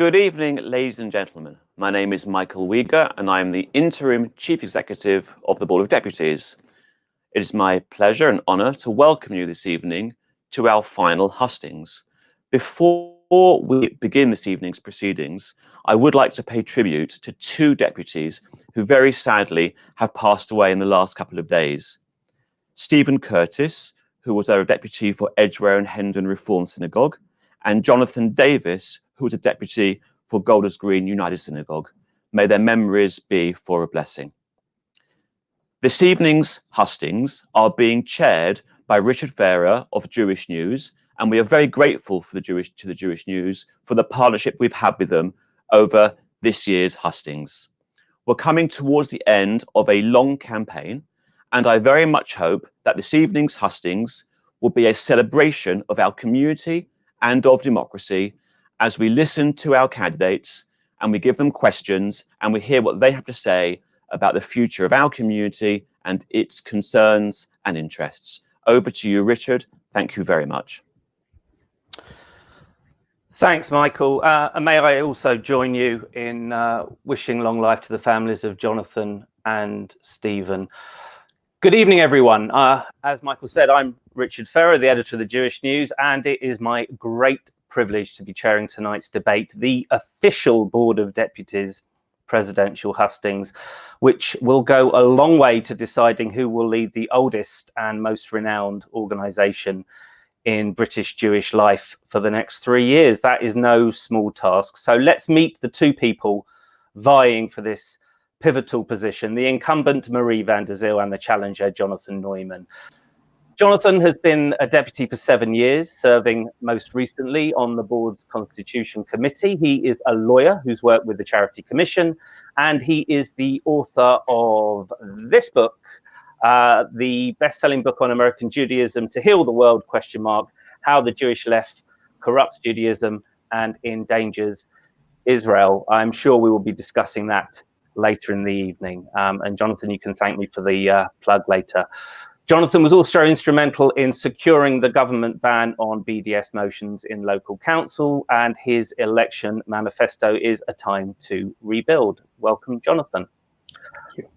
Good evening, ladies and gentlemen. My name is Michael Uyghur, and I am the Interim Chief Executive of the Board of Deputies. It is my pleasure and honour to welcome you this evening to our final hustings. Before we begin this evening's proceedings, I would like to pay tribute to two deputies who very sadly have passed away in the last couple of days. Stephen Curtis, who was our deputy for Edgware and Hendon Reformed Synagogue, and Jonathan Davis, who was a deputy for Golders Green United Synagogue. May their memories be for a blessing. This evening's hustings are being chaired by Richard Farrer of Jewish News, and we are very grateful to the Jewish News for the partnership we've had with them over this year's hustings. We're coming towards the end of a long campaign, and I very much hope that this evening's hustings will be a celebration of our community and of democracy as we listen to our candidates and we give them questions and we hear what they have to say about the future of our community and its concerns and interests. Over to you, Richard. Thank you very much. Thanks, Michael. And may I also join you in wishing long life to the families of Jonathan and Stephen. Good evening, everyone. As Michael said, I'm Richard Farrer, the editor of the Jewish News, and it is my great privilege to be chairing tonight's debate, the official Board of Deputies presidential hustings, which will go a long way to deciding who will lead the oldest and most renowned organisation in British Jewish life for the next 3 years. That is no small task. So let's meet the two people vying for this pivotal position, the incumbent Marie Vanderzill and the challenger Jonathan Neumann. Jonathan has been a deputy for 7 years, serving most recently on the board's Constitution Committee. He is a lawyer who's worked with the Charity Commission, and he is the author of this book, the best-selling book on American Judaism to Heal the World, ? How the Jewish Left Corrupts Judaism and Endangers Israel. I'm sure we will be discussing that later in the evening. And Jonathan, you can thank me for the plug later. Jonathan was also instrumental in securing the government ban on BDS motions in local council, and his election manifesto is A Time to Rebuild. Welcome, Jonathan. Thank you.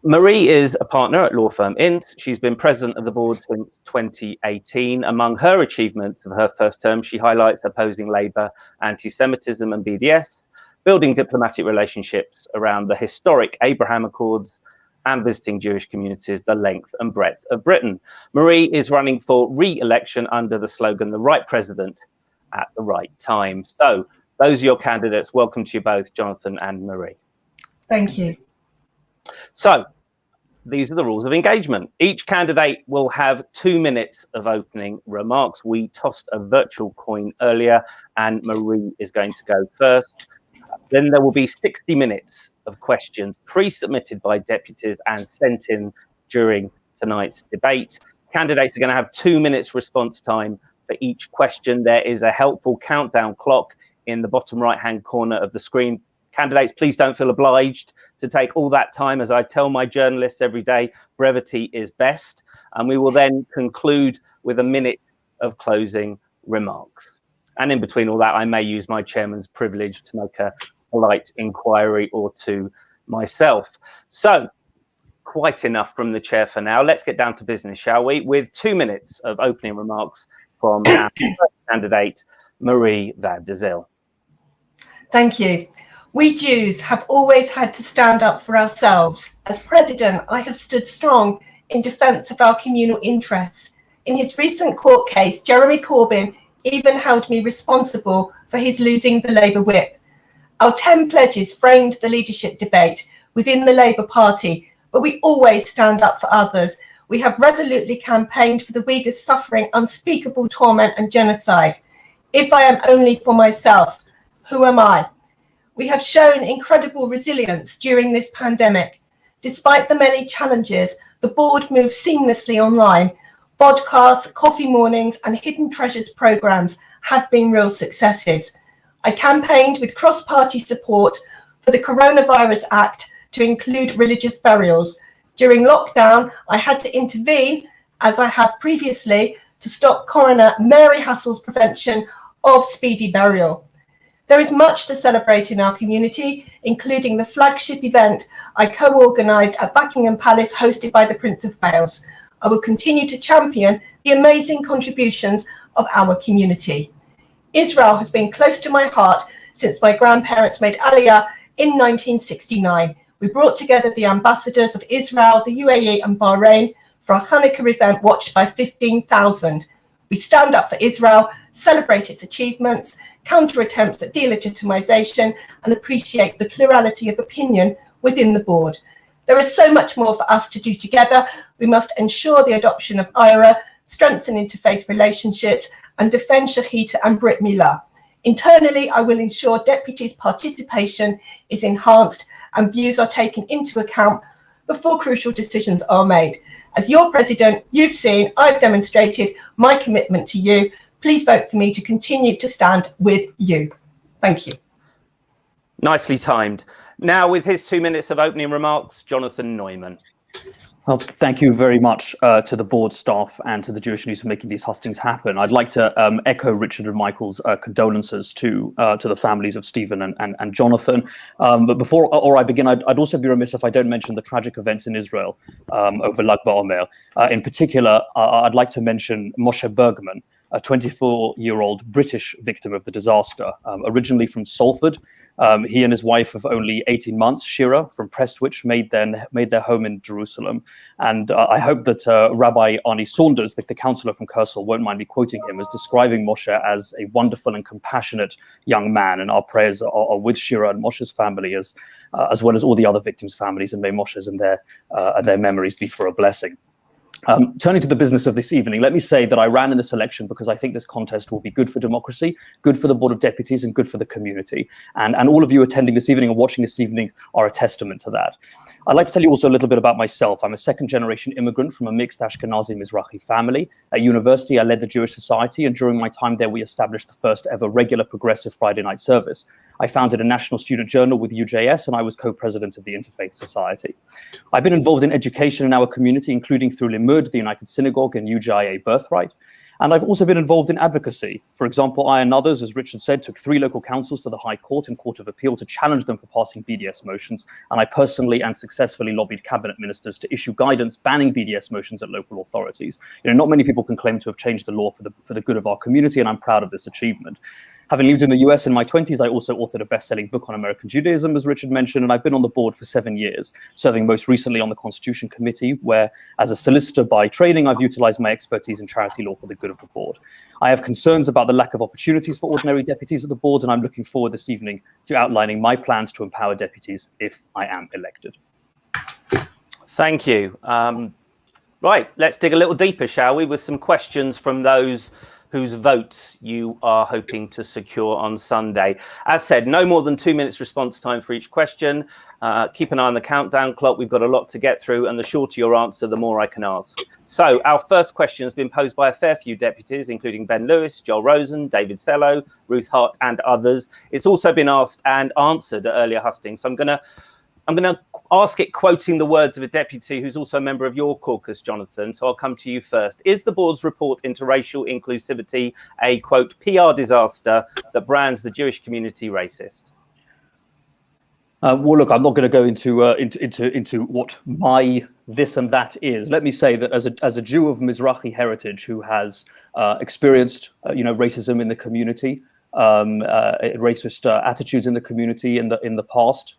Marie is a partner at law firm Int. She's been president of the board since 2018. Among her achievements of her first term, she highlights opposing Labour, anti-Semitism and BDS, building diplomatic relationships around the historic Abraham Accords, and visiting Jewish communities the length and breadth of Britain. Marie is running for re-election under the slogan, the right president at the right time. So those are your candidates. Welcome to you both, Jonathan and Marie. Thank you. So these are the rules of engagement. Each candidate will have 2 minutes of opening remarks. We tossed a virtual coin earlier, and Marie is going to go first. Then there will be 60 minutes of questions pre-submitted by deputies and sent in during tonight's debate. Candidates are going to have 2 minutes response time for each question. There is a helpful countdown clock in the bottom right-hand corner of the screen. Candidates, please don't feel obliged to take all that time. As I tell my journalists every day, brevity is best. And we will then conclude with a minute of closing remarks. And in between all that, I may use my chairman's privilege to make a polite inquiry or two myself. So, quite enough from the chair for now. Let's get down to business, shall we? With 2 minutes of opening remarks from our first candidate, Marie Vanderzill. Thank you. We Jews have always had to stand up for ourselves. As president, I have stood strong in defence of our communal interests. In his recent court case, Jeremy Corbyn even held me responsible for his losing the Labour whip. Our 10 pledges framed the leadership debate within the Labour Party, but we always stand up for others. We have resolutely campaigned for the Uyghurs suffering unspeakable torment and genocide. If I am only for myself, who am I? We have shown incredible resilience during this pandemic. Despite the many challenges, the board moved seamlessly online. Podcasts, coffee mornings, and hidden treasures programs have been real successes. I campaigned with cross-party support for the Coronavirus Act to include religious burials. During lockdown, I had to intervene, as I have previously, to stop coroner Mary Hassell's prevention of speedy burial. There is much to celebrate in our community, including the flagship event I co-organised at Buckingham Palace hosted by the Prince of Wales. I will continue to champion the amazing contributions of our community. Israel has been close to my heart since my grandparents made Aliyah in 1969. We brought together the ambassadors of Israel, the UAE and Bahrain for a Hanukkah event watched by 15,000. We stand up for Israel, celebrate its achievements, counter attempts at delegitimization, and appreciate the plurality of opinion within the board. There is so much more for us to do together. We must ensure the adoption of IRA, strengthen interfaith relationships, and defend Shahita and Brit Milah. Internally, I will ensure deputies' participation is enhanced and views are taken into account before crucial decisions are made. As your president, you've seen I've demonstrated my commitment to you. Please vote for me to continue to stand with you. Thank you. Nicely timed. Now, with his 2 minutes of opening remarks, Jonathan Neumann. Well, thank you very much to the board staff and to the Jewish News for making these hustings happen. I'd like to echo Richard and Michael's condolences to the families of Stephen and Jonathan. But before I begin, I'd also be remiss if I don't mention the tragic events in Israel over Lag BaOmer. In particular, I'd like to mention Moshe Bergmann, a 24-year-old British victim of the disaster, originally from Salford. He and his wife of only 18 months, Shira, from Prestwich, made their home in Jerusalem. And I hope that Rabbi Arnie Saunders, the councillor from Kersal, won't mind me quoting him as describing Moshe as a wonderful and compassionate young man. And our prayers are with Shira and Moshe's family, as well as all the other victims' families, and may Moshe's and their memories be for a blessing. Turning to the business of this evening, let me say that I ran in this election because I think this contest will be good for democracy, good for the Board of Deputies, and good for the community. And all of you attending this evening and watching this evening are a testament to that. I'd like to tell you also a little bit about myself. I'm a second-generation immigrant from a mixed Ashkenazi Mizrahi family. At university, I led the Jewish Society, and during my time there, we established the first ever regular progressive Friday night service. I founded a national student journal with UJS, and I was co-president of the Interfaith Society. I've been involved in education in our community, including through Limud, the United Synagogue, and UJIA Birthright. And I've also been involved in advocacy. For example, I and others, as Richard said, took 3 local councils to the High Court and Court of Appeal to challenge them for passing BDS motions. And I personally and successfully lobbied cabinet ministers to issue guidance banning BDS motions at local authorities. Not many people can claim to have changed the law for the good of our community, and I'm proud of this achievement. Having lived in the US in my 20s, I also authored a best-selling book on American Judaism, as Richard mentioned, and I've been on the board for 7 years, serving most recently on the Constitution Committee, where, as a solicitor by training, I've utilized my expertise in charity law for the good of the board. I have concerns about the lack of opportunities for ordinary deputies at the board, and I'm looking forward this evening to outlining my plans to empower deputies if I am elected. Thank you. Right, let's dig a little deeper, shall we, with some questions from those whose votes you are hoping to secure on Sunday. As said, no more than 2 minutes response time for each question. Keep an eye on the countdown clock. We've got a lot to get through, and the shorter your answer, the more I can ask. So our first question has been posed by a fair few deputies, including Ben Lewis, Joel Rosen, David Sello, Ruth Hart, and others. It's also been asked and answered at earlier hustings. So I'm going to ask it quoting the words of a deputy who's also a member of your caucus, Jonathan. So I'll come to you first. Is the board's report into racial inclusivity a, quote, PR disaster that brands the Jewish community racist? Well, look, I'm not going to go into what my this and that is. Let me say that as a Jew of Mizrahi heritage who has experienced racism in the community, racist attitudes in the community in the past,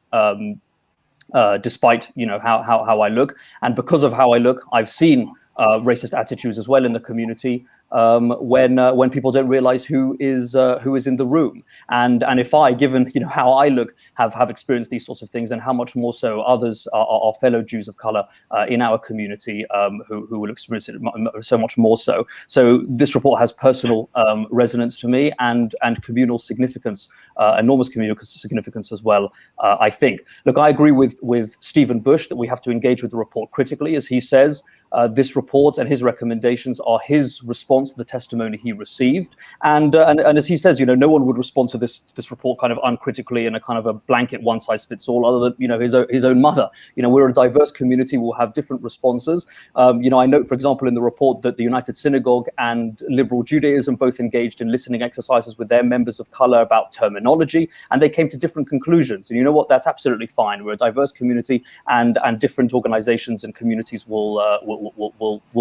despite how I look, and because of how I look, I've seen racist attitudes as well in the community when people don't realize who is in the room, and if I, given how I look, have experienced these sorts of things, and how much more so others, our fellow Jews of color in our community, who will experience it so much more so. So this report has personal resonance to me, and communal significance, enormous communal significance as well. I think. Look, I agree with Stephen Bush that we have to engage with the report critically, as he says. this report and his recommendations are his response to the testimony he received. And as he says, no one would respond to this report kind of uncritically in a kind of a blanket one-size-fits-all, other than his own mother. We're a diverse community. We'll have different responses. I note, for example, in the report that the United Synagogue and Liberal Judaism both engaged in listening exercises with their members of color about terminology, and they came to different conclusions. And you know what? That's absolutely fine. We're a diverse community, and different organizations and communities will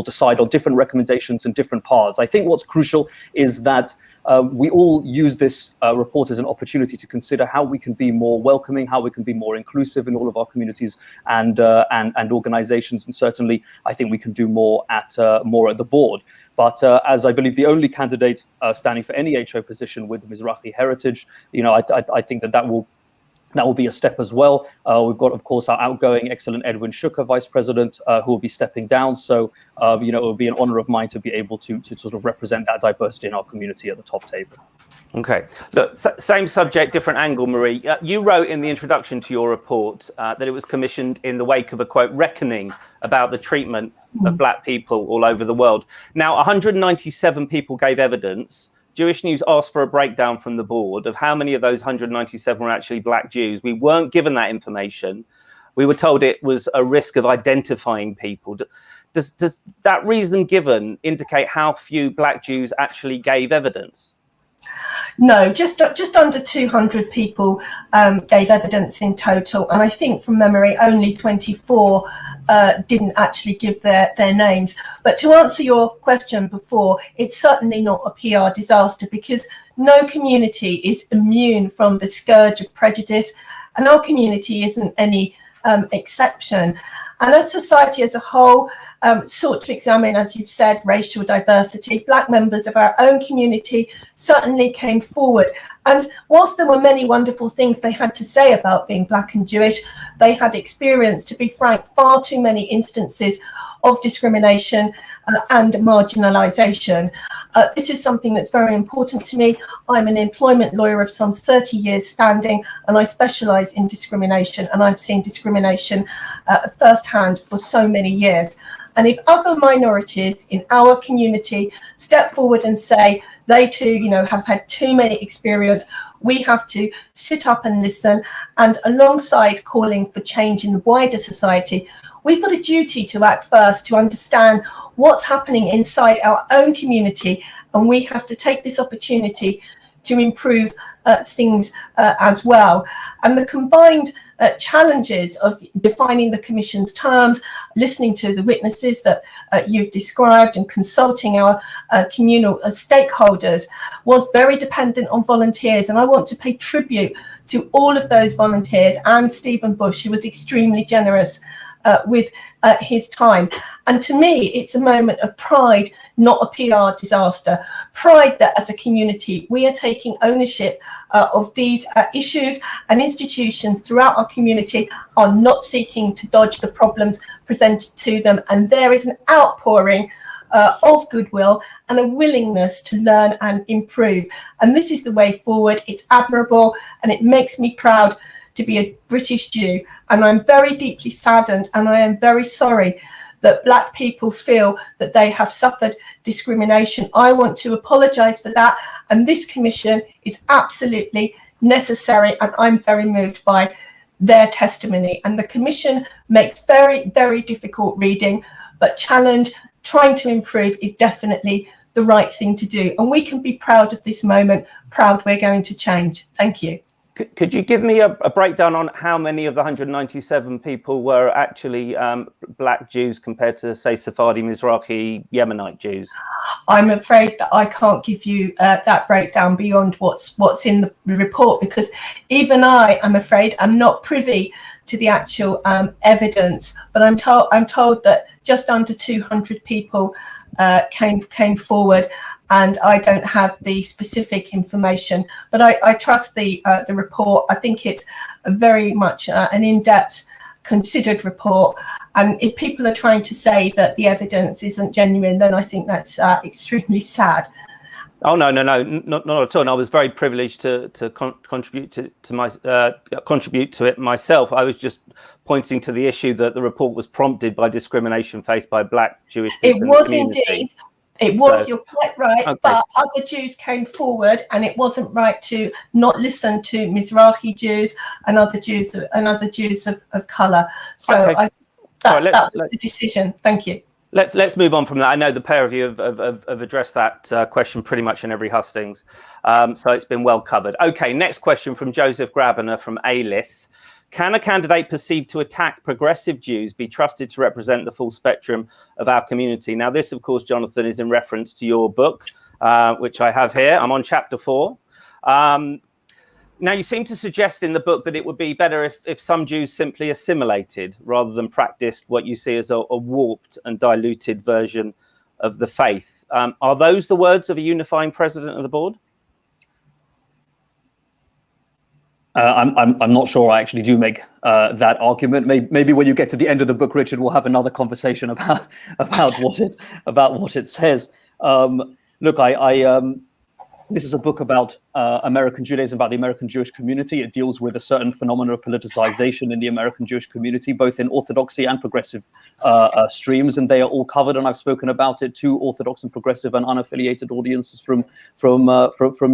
decide on different recommendations and different paths. I think what's crucial is that we all use this report as an opportunity to consider how we can be more welcoming, how we can be more inclusive in all of our communities and organizations. And certainly, I think we can do more at the board. But as I believe the only candidate standing for any HO position with Mizrahi heritage, I think that will be a step as well. We've got, of course, our outgoing excellent Edwin Shuker, Vice President, who will be stepping down. So, it will be an honor of mine to be able to sort of represent that diversity in our community at the top table. Okay. Look, same subject, different angle, Marie. You wrote in the introduction to your report that it was commissioned in the wake of a, quote, reckoning about the treatment of Black people all over the world. Now, 197 people gave evidence. Jewish News asked for a breakdown from the board of how many of those 197 were actually Black Jews. We weren't given that information. We were told it was a risk of identifying people. Does that reason given indicate how few Black Jews actually gave evidence? No, just under 200 people gave evidence in total, and I think from memory only 24 didn't actually give their names. But to answer your question before, it's certainly not a PR disaster, because no community is immune from the scourge of prejudice, and our community isn't any exception. And as society as a whole sought to examine, as you've said, racial diversity, Black members of our own community certainly came forward. And whilst there were many wonderful things they had to say about being Black and Jewish, they had experienced, to be frank, far too many instances of discrimination and marginalisation. This is something that's very important to me. I'm an employment lawyer of some 30 years standing, and I specialise in discrimination, and I've seen discrimination firsthand for so many years. And if other minorities in our community step forward and say they too, have had too many experience, we have to sit up and listen. And alongside calling for change in the wider society, we've got a duty to act first, to understand what's happening inside our own community. And we have to take this opportunity to improve things as well. And the combined challenges of defining the Commission's terms, listening to the witnesses that you've described, and consulting our communal stakeholders was very dependent on volunteers. And I want to pay tribute to all of those volunteers and Stephen Bush, who was extremely generous with his time. And to me, it's a moment of pride, not a PR disaster. Pride that as a community, we are taking ownership of these issues, and institutions throughout our community are not seeking to dodge the problems presented to them. And there is an outpouring of goodwill and a willingness to learn and improve. And this is the way forward. It's admirable, and it makes me proud to be a British Jew. And I'm very deeply saddened, and I am very sorry that Black people feel that they have suffered discrimination. I want to apologise for that. And this commission is absolutely necessary. And I'm very moved by their testimony. And the commission makes very, very difficult reading, but challenge, trying to improve is definitely the right thing to do. And we can be proud of this moment, proud we're going to change. Thank you. Could you give me a breakdown on how many of the 197 people were actually Black Jews compared to, say, Sephardi, Mizrahi, Yemenite Jews? I'm afraid that I can't give you that breakdown beyond what's in the report, because even I'm afraid, I'm not privy to the actual evidence. But I'm told that just under 200 people came forward. And I don't have the specific information, but I trust the report. I think it's very much an in-depth, considered report. And if people are trying to say that the evidence isn't genuine, then I think that's extremely sad. Oh no, not at all. And I was very privileged to contribute to it myself. I was just pointing to the issue that the report was prompted by discrimination faced by Black Jewish people. It in was the community. indeed. It was. So, you're quite right. okay. But other Jews came forward, and it wasn't right to not listen to Mizrahi Jews and other Jews of colour. So Okay. that was the decision. Thank you. Let's move on from that. I know the pair of you have addressed that question pretty much in every hustings, so it's been well covered. Okay, next question from Joseph Grabiner from Alith. Can a candidate perceived to attack progressive Jews be trusted to represent the full spectrum of our community? Now, this, of course, Jonathan, is in reference to your book, which I have here. I'm on chapter 4. Now, you seem to suggest in the book that it would be better if some Jews simply assimilated rather than practiced what you see as a warped and diluted version of the faith. Are those the words of a unifying president of the board? I'm not sure I actually do make that argument. Maybe when you get to the end of the book, Richard, we'll have another conversation about what it says. Look, this is a book about American Judaism, about the American Jewish community. It deals with a certain phenomenon of politicization in the American Jewish community, both in orthodoxy and progressive streams, and they are all covered. And I've spoken about it to orthodox and progressive and unaffiliated audiences from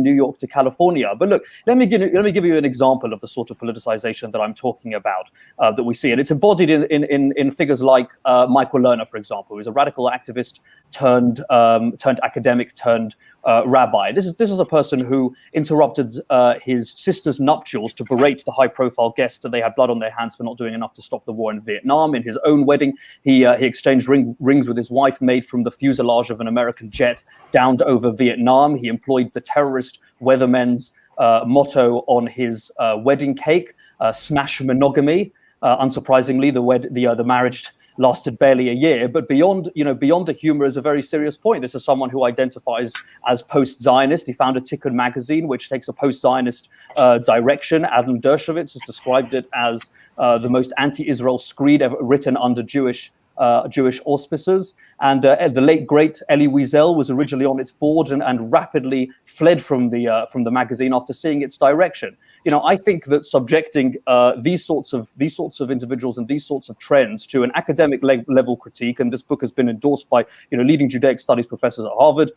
New York to California. But look, let me give you an example of the sort of politicization that I'm talking about, that we see, and it's embodied in figures like Michael Lerner, for example, who's a radical activist turned academic turned rabbi. This is a person who interrupted his sister's nuptials to berate the high-profile guests that they had blood on their hands for not doing enough to stop the war in Vietnam. In his own wedding, he exchanged rings with his wife made from the fuselage of an American jet downed over Vietnam. He employed the terrorist weathermen's motto on his wedding cake, "Smash monogamy." Unsurprisingly, the marriage lasted barely a year, but beyond the humor is a very serious point. This is someone who identifies as post-Zionist. He founded Tikkun magazine, which takes a post-Zionist direction. Adam Dershowitz has described it as the most anti-Israel screed ever written under Jewish auspices. And the late great Elie Wiesel was originally on its board and rapidly fled from the magazine after seeing its direction. I think that subjecting these sorts of individuals and these sorts of trends to an academic level critique, and this book has been endorsed by leading Judaic studies professors at Harvard,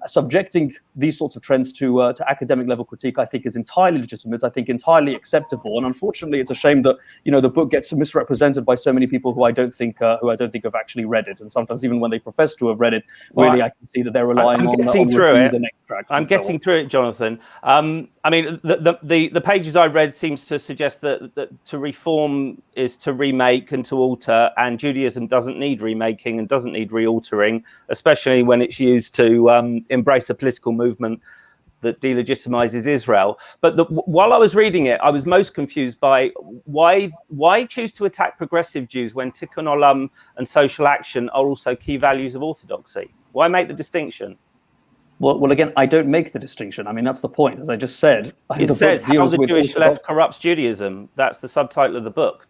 subjecting these sorts of trends to academic level critique, I think is entirely legitimate. I think entirely acceptable. And unfortunately, it's a shame that the book gets misrepresented by so many people who I don't think have actually read it. And sometimes even when they profess to have read it, really, I can see that they're relying on reviews and extracts. I'm getting through it, Jonathan. I mean, the pages I read seems to suggest that to reform is to remake and to alter, and Judaism doesn't need remaking and doesn't need realtering, especially when it's used to embrace a political movement that delegitimizes Israel. But while I was reading it, I was most confused by why choose to attack progressive Jews when Tikkun Olam and social action are also key values of orthodoxy? Why make the distinction? Well, again, I don't make the distinction. I mean, that's the point. As I just said, it says how the Jewish left corrupts Judaism. That's the subtitle of the book.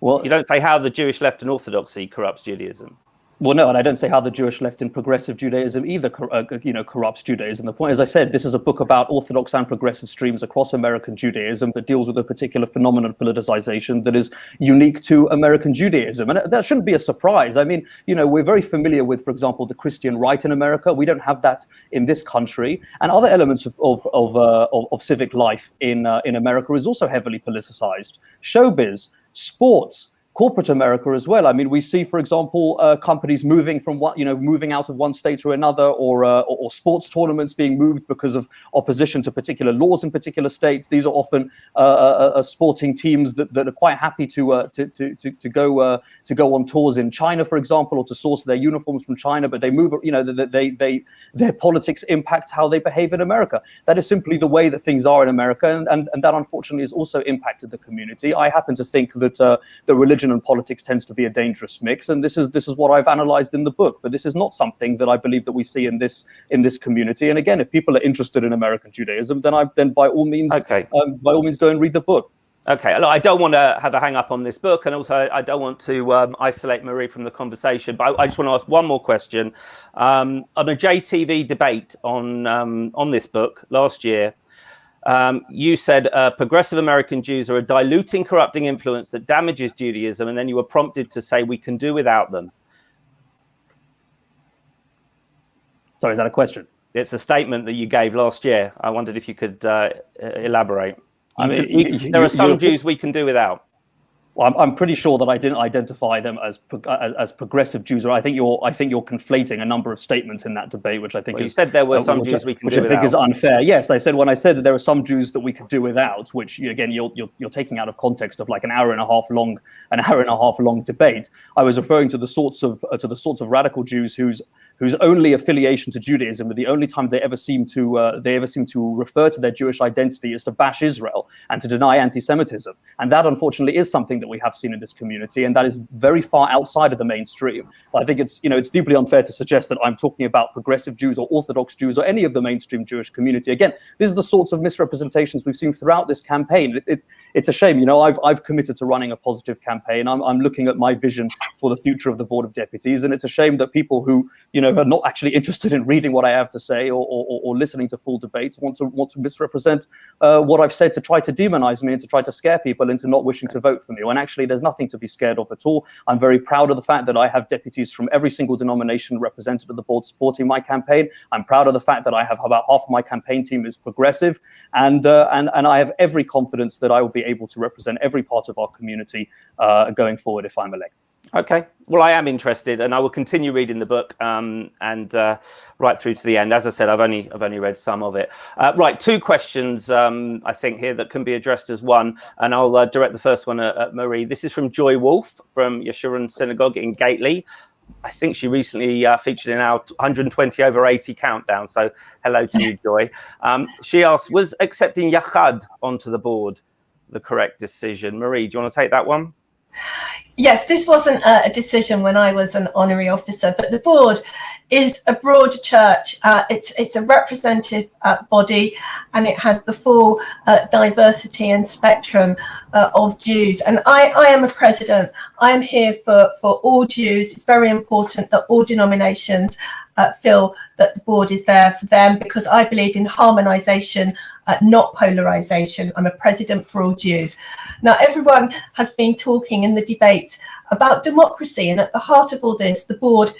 Well, you don't say how the Jewish left in orthodoxy corrupts Judaism. Well, no, and I don't say how the Jewish left in progressive Judaism either, corrupts Judaism. The point, as I said, this is a book about orthodox and progressive streams across American Judaism that deals with a particular phenomenon of politicization that is unique to American Judaism. And that shouldn't be a surprise. I mean, we're very familiar with, for example, the Christian right in America. We don't have that in this country. And other elements of civic life in America is also heavily politicized. Showbiz, sports, corporate America as well. I mean, we see, for example, companies moving from moving out of one state to another, or sports tournaments being moved because of opposition to particular laws in particular states. These are often sporting teams that are quite happy to go on tours in China, for example, or to source their uniforms from China, but they move. Their politics impact how they behave in America. That is simply the way that things are in America, and that unfortunately has also impacted the community. I happen to think that the religion and politics tends to be a dangerous mix, and this is what I've analyzed in the book. But this is not something that I believe that we see in this community. And again, if people are interested in American Judaism, then by all means, go and read the book. Okay, look, I don't want to have a hang up on this book, and also I don't want to isolate Marie from the conversation, but I just want to ask one more question. On a JTV debate on this book last year, you said progressive American Jews are a diluting, corrupting influence that damages Judaism, and then you were prompted to say we can do without them. Sorry, is that a question? It's a statement that you gave last year. I wondered if you could elaborate. There are some Jews we can do without. Well, I'm pretty sure that I didn't identify them as progressive Jews, or I think you're conflating a number of statements in that debate, which I think you said there were some Jews we can do without. Which I think is unfair. Yes, when I said that there are some Jews that we could do without, which again you're taking out of context of like an hour and a half long debate. I was referring to the sorts of radical Jews whose only affiliation to Judaism, the only time they ever seem to refer to their Jewish identity is to bash Israel and to deny anti-Semitism, and that unfortunately is something that we have seen in this community, and that is very far outside of the mainstream. But I think it's deeply unfair to suggest that I'm talking about progressive Jews or Orthodox Jews or any of the mainstream Jewish community. Again, these are the sorts of misrepresentations we've seen throughout this campaign. It's a shame, I've committed to running a positive campaign. I'm looking at my vision for the future of the Board of Deputies, and it's a shame that people who are not actually interested in reading what I have to say or listening to full debates want to misrepresent what I've said to try to demonize me and to try to scare people into not wishing to vote for me. When actually there's nothing to be scared of at all. I'm very proud of the fact that I have deputies from every single denomination represented at the board supporting my campaign. I'm proud of the fact that I have about half of my campaign team is progressive, and I have every confidence that I will be able to represent every part of our community going forward if I'm elected. Okay, well, I am interested, and I will continue reading the book and right through to the end. As I said, I've only read some of it. Right, two questions I think here that can be addressed as one, and I'll direct the first one at Marie. This is from Joy Wolf from Yeshurun Synagogue in Gately. I think she recently featured in our 120 over 80 countdown. So hello to you, Joy. She asked, was accepting Yachad onto the board the correct decision? Marie, do you want to take that one? Yes, this wasn't a decision when I was an honorary officer, but the board is a broad church. It's a representative body, and it has the full diversity and spectrum of Jews. And I am a president. I am here for all Jews. It's very important that all denominations feel that the board is there for them, because I believe in harmonization, not polarization. I'm a president for all Jews. Now, everyone has been talking in the debates about democracy, and at the heart of all this, the board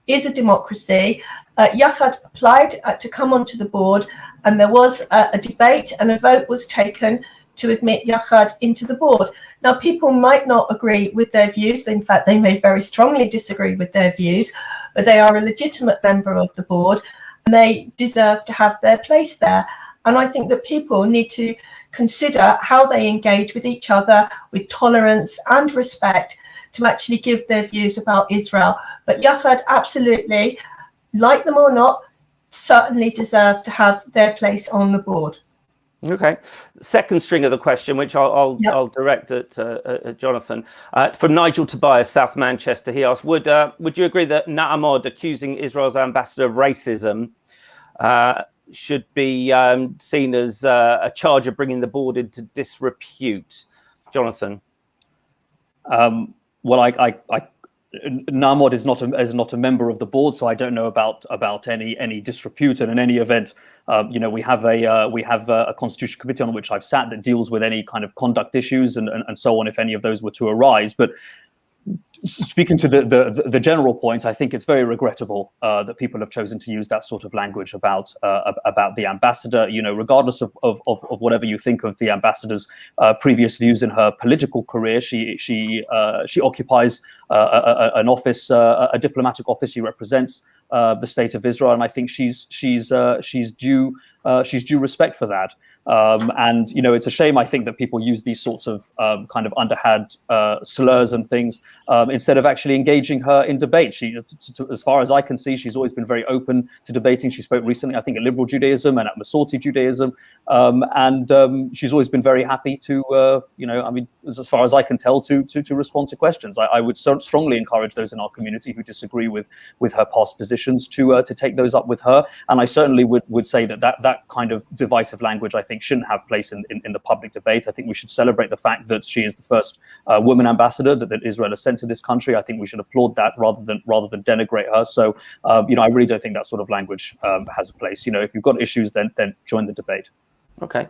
is a democracy. Yachad applied to come onto the board, and there was a debate, and a vote was taken to admit Yachad into the board. Now, people might not agree with their views. In fact, they may very strongly disagree with their views, but they are a legitimate member of the board, and they deserve to have their place there. And I think that people need to consider how they engage with each other with tolerance and respect to actually give their views about Israel. But Yachad absolutely, like them or not, certainly deserve to have their place on the board. Okay. Second string of the question, which I'll direct at Jonathan, from Nigel Tobias, South Manchester. He asked, would you agree that Na'amod accusing Israel's ambassador of racism should be seen as a charge of bringing the board into disrepute? Jonathan? Well, Na'amod is not a member of the board, so I don't know about any disrepute. And in any event, we have a constitutional committee on which I've sat that deals with any kind of conduct issues and so on, if any of those were to arise. But speaking to the general point, I think it's very regrettable that people have chosen to use that sort of language about the ambassador. Regardless of whatever you think of the ambassador's previous views in her political career, she occupies an office, a diplomatic office. She represents the state of Israel, and I think she's due respect for that. And it's a shame, I think, that people use these sorts of kind of underhand slurs and things instead of actually engaging her in debate. As far as I can see, she's always been very open to debating. She spoke recently, I think, at Liberal Judaism and at Masorti Judaism, and she's always been very happy to, as far as I can tell, to respond to questions. I would strongly encourage those in our community who disagree with her past positions to take those up with her. And I certainly would say that kind of divisive language, I think, shouldn't have place in the public debate. I think we should celebrate the fact that she is the first woman ambassador that Israel has sent to this country. I think we should applaud that rather than denigrate her. So, I really don't think that sort of language has a place. If you've got issues, then join the debate. Okay.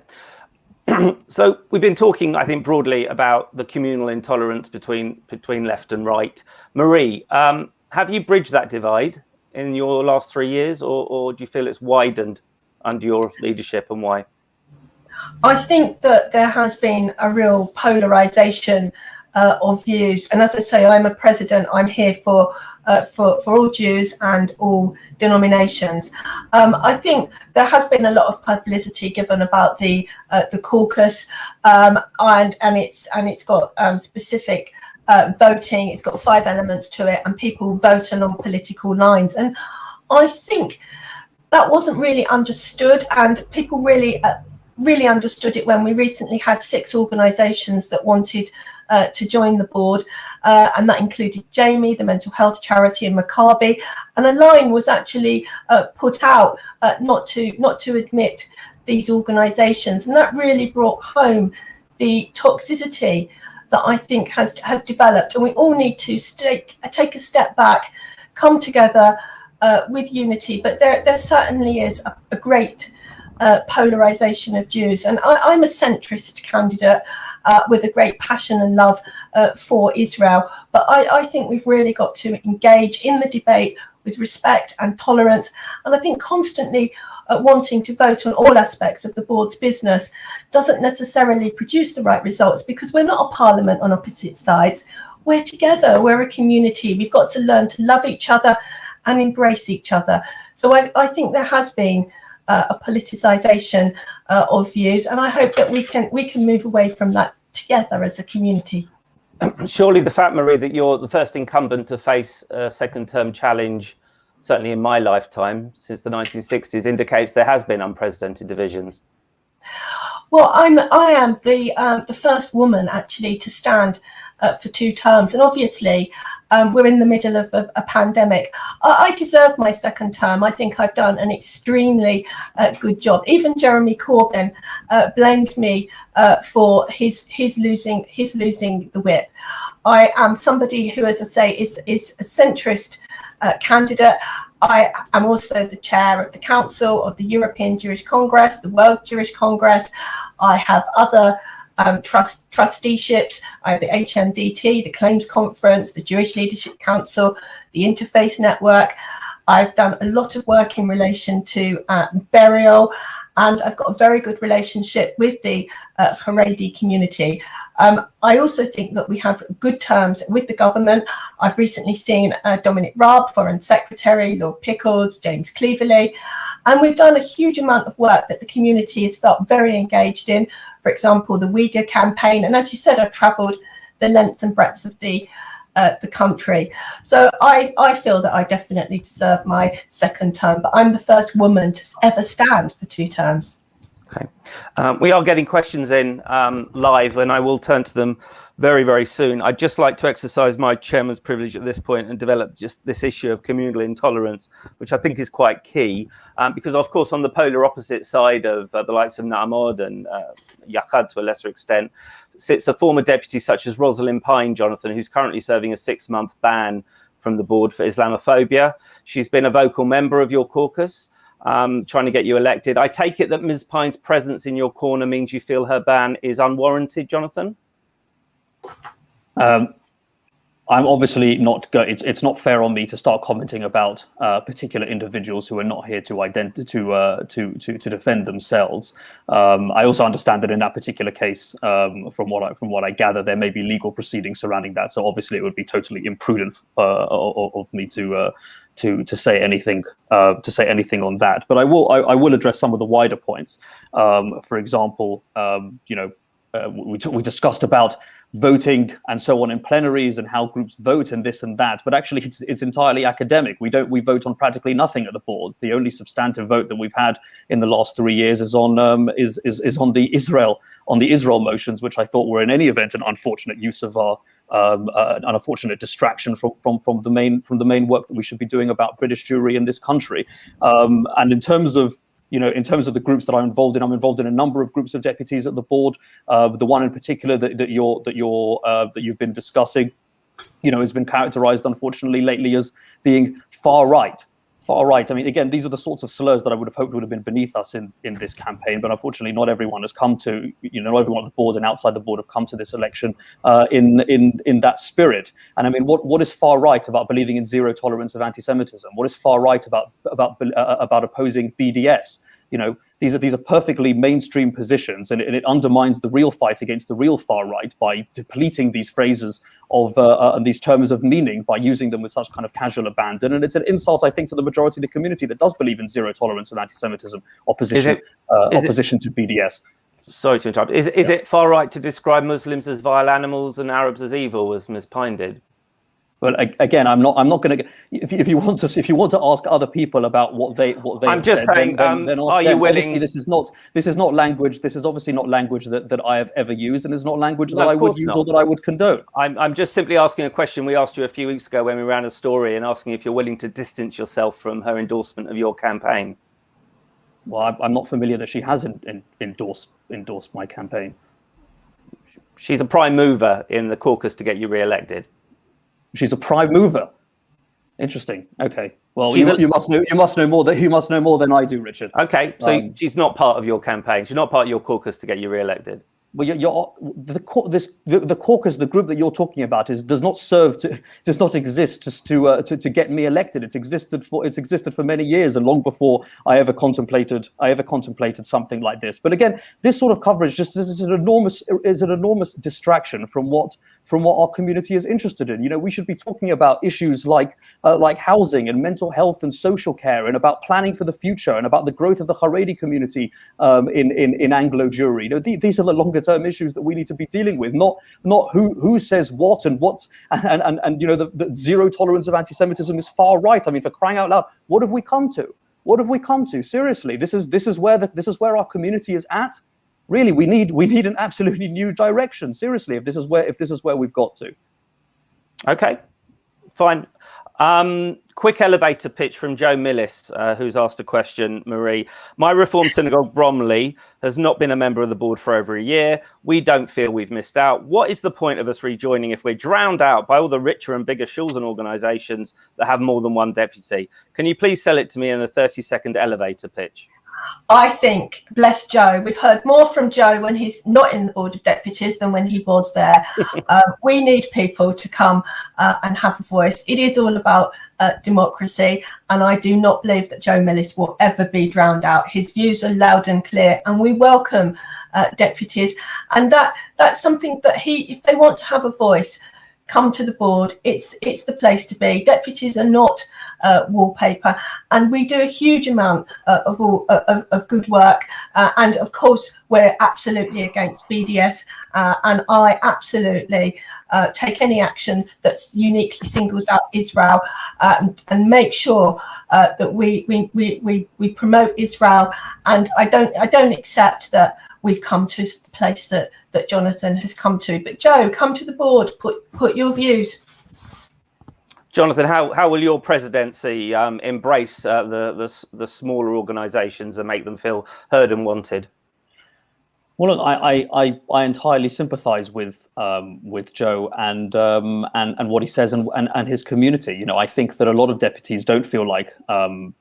So we've been talking, I think, broadly about the communal intolerance between left and right. Marie, have you bridged that divide in your last 3 years, or do you feel it's widened under your leadership, and why? I think that there has been a real polarization of views. And as I say, I'm a president. I'm here for all Jews and all denominations. I think there has been a lot of publicity given about the caucus, and it's got specific voting. It's got 5 elements to it, and people vote along political lines. And I think that wasn't really understood, and people really understood it when we recently had 6 organisations that wanted to join the board, and that included Jamie, the mental health charity, and Maccabi. And a line was actually put out not to admit these organisations, and that really brought home the toxicity that I think has developed. And we all need to take a step back, come together with unity. But there certainly is a great polarisation of Jews, and I'm a centrist candidate. With a great passion and love for Israel. But I think we've really got to engage in the debate with respect and tolerance. And I think constantly wanting to vote on all aspects of the board's business doesn't necessarily produce the right results, because we're not a parliament on opposite sides. We're together, we're a community. We've got to learn to love each other and embrace each other. So I think there has been a politicization of views, and I hope that we can move away from that together as a community. Surely the fact, Marie, that you're the first incumbent to face a second-term challenge, certainly in my lifetime since the 1960s, indicates there has been unprecedented divisions. Well, I am the first woman actually to stand for 2 terms, and obviously we're in the middle of a pandemic. I deserve my second term. I think I've done an extremely good job. Even Jeremy Corbyn blames me for his losing the whip. I am somebody who, as I say, is a centrist candidate. I am also the chair of the Council of the European Jewish Congress, the World Jewish Congress. I have other trusteeships. I have the HMDT, the Claims Conference, the Jewish Leadership Council, the Interfaith Network. I've done a lot of work in relation to burial, and I've got a very good relationship with the Haredi community. I also think that we have good terms with the government. I've recently seen Dominic Raab, Foreign Secretary, Lord Pickles, James Cleverly, and we've done a huge amount of work that the community has felt very engaged in. For example, the Uyghur campaign. And as you said, I've travelled the length and breadth of the country. So I feel that I definitely deserve my second term, but I'm the first woman to ever stand for 2 terms. Okay. We are getting questions in live, and I will turn to them very, very soon. I'd just like to exercise my chairman's privilege at this point and develop just this issue of communal intolerance, which I think is quite key, because, of course, on the polar opposite side of the likes of Na'amod and Yachad to a lesser extent, sits a former deputy such as Rosalind Pine, Jonathan, who's currently serving a 6-month ban from the board for Islamophobia. She's been a vocal member of your caucus, trying to get you elected. I take it that Ms. Pine's presence in your corner means you feel her ban is unwarranted, Jonathan? I'm obviously not it's not fair on me to start commenting about particular individuals who are not here to defend themselves. I also understand that in that particular case, from what I gather, there may be legal proceedings surrounding that. So obviously, it would be totally imprudent of me to say anything on that. But I will address some of the wider points. For example, we discussed about voting and so on in plenaries and how groups vote and this and that, but actually it's entirely academic. We vote on practically nothing at the board. The only substantive vote that we've had in the last 3 years is on the Israel motions, which I thought were in any event an unfortunate use of our an unfortunate distraction from the main work that we should be doing about British Jewry in this country. And in terms of the groups that I'm involved in a number of groups of deputies at the board. The one in particular that you've been discussing, has been characterized, unfortunately, lately as being far right. I mean, again, these are the sorts of slurs that I would have hoped would have been beneath us in this campaign, but unfortunately, not everyone has come to, not everyone at the board and outside the board have come to this election in that spirit. And I mean, what is far right about believing in zero tolerance of anti-Semitism? What is far right about opposing BDS? These are perfectly mainstream positions, and it undermines the real fight against the real far right by depleting these phrases of and these terms of meaning by using them with such kind of casual abandon. And it's an insult, I think, to the majority of the community that does believe in zero tolerance of anti-Semitism, opposition to BDS. Sorry to interrupt. Is it far right to describe Muslims as vile animals and Arabs as evil, as Ms. Pine did? Well, again, I'm not going to. If you want to ask other people about what they I'm just said, saying. then ask are them. you willing? Obviously, this is not language. This is obviously not language that I have ever used, and it's not language that I would use or that I would condone. I'm just simply asking a question we asked you a few weeks ago when we ran a story, and asking if you're willing to distance yourself from her endorsement of your campaign. Well, I'm not familiar that she has endorsed my campaign. She's a prime mover in the caucus to get you re-elected. She's a prime mover. Interesting. Okay. Well, you must know more than I do, Richard. Okay. So she's not part of your campaign. She's not part of your caucus to get you re-elected. Well, the caucus, the group that you're talking about, does not exist just to get me elected. It's existed for many years, and long before I ever contemplated something like this. But again, this sort of coverage is an enormous distraction from what our community is interested in. We should be talking about issues like housing and mental health and social care, and about planning for the future, and about the growth of the Haredi community in Anglo Jewry. These are the longer term issues that we need to be dealing with, not who says what and the zero tolerance of anti-Semitism is far right. I mean, for crying out loud, what have we come to? Seriously, this is where our community is at. Really, we need an absolutely new direction. Seriously, if this is where we've got to. Okay, fine. Quick elevator pitch from Joe Millis, who's asked a question, Marie. My Reformed Synagogue, Bromley, has not been a member of the board for over a year. We don't feel we've missed out. What is the point of us rejoining if we're drowned out by all the richer and bigger shuls and organisations that have more than one deputy? Can you please sell it to me in a 30-second elevator pitch? I think, bless Joe, we've heard more from Joe when he's not in the Board of Deputies than when he was there. We need people to come and have a voice. It is all about democracy, and I do not believe that Joe Millis will ever be drowned out. His views are loud and clear, and we welcome deputies. And that's something that if they want to have a voice, come to the board. It's the place to be. Deputies are not wallpaper, and we do a huge amount of good work, and of course we're absolutely against BDS, and I absolutely take any action that uniquely singles out Israel, and make sure that we promote Israel. And I don't accept that we've come to the place that Jonathan has come to. But Joe, come to the board, put your views. Jonathan, how will your presidency embrace the smaller organisations and make them feel heard and wanted? Well, look, I entirely sympathise with Joe and what he says and his community. I think that a lot of deputies don't feel like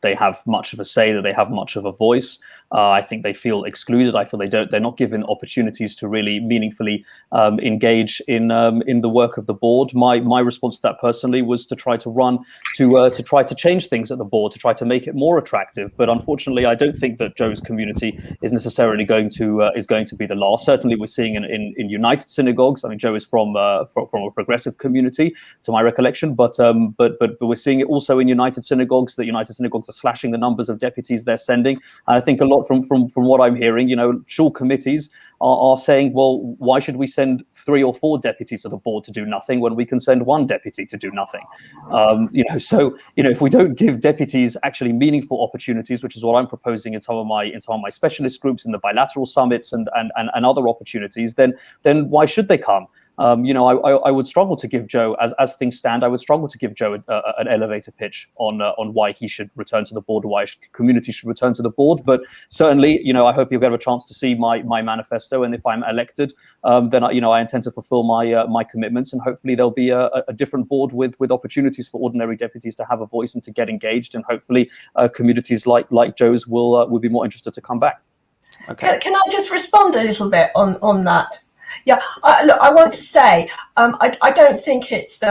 they have much of a say, that they have much of a voice. I think they feel excluded. I feel they're not given opportunities to really meaningfully engage in the work of the board. My response to that personally was to try to change things at the board, to try to make it more attractive. But unfortunately, I don't think that Joe's community is necessarily going to be the last. Certainly, we're seeing in United Synagogues. I mean, Joe is from a progressive community, to my recollection, but we're seeing it also in United Synagogues. That United Synagogues are slashing the numbers of deputies they're sending. And I think a lot from what I'm hearing, shul committees are saying, well, why should we send 3 or 4 deputies to the board to do nothing when we can send 1 deputy to do nothing? So if we don't give deputies actually meaningful opportunities, which is what I'm proposing in some of my specialist groups, in the bilateral summits and other opportunities, then why should they come? I would struggle to give Joe, as things stand, I would struggle to give Joe an elevator pitch on why he should return to the board, why community should return to the board. But certainly, I hope you'll get a chance to see my manifesto, and if I'm elected, then I intend to fulfil my commitments, and hopefully there'll be a different board with opportunities for ordinary deputies to have a voice and to get engaged, and hopefully communities like Joe's will be more interested to come back. Okay. Can I just respond a little bit on that? Yeah, look, I want to say I don't think it's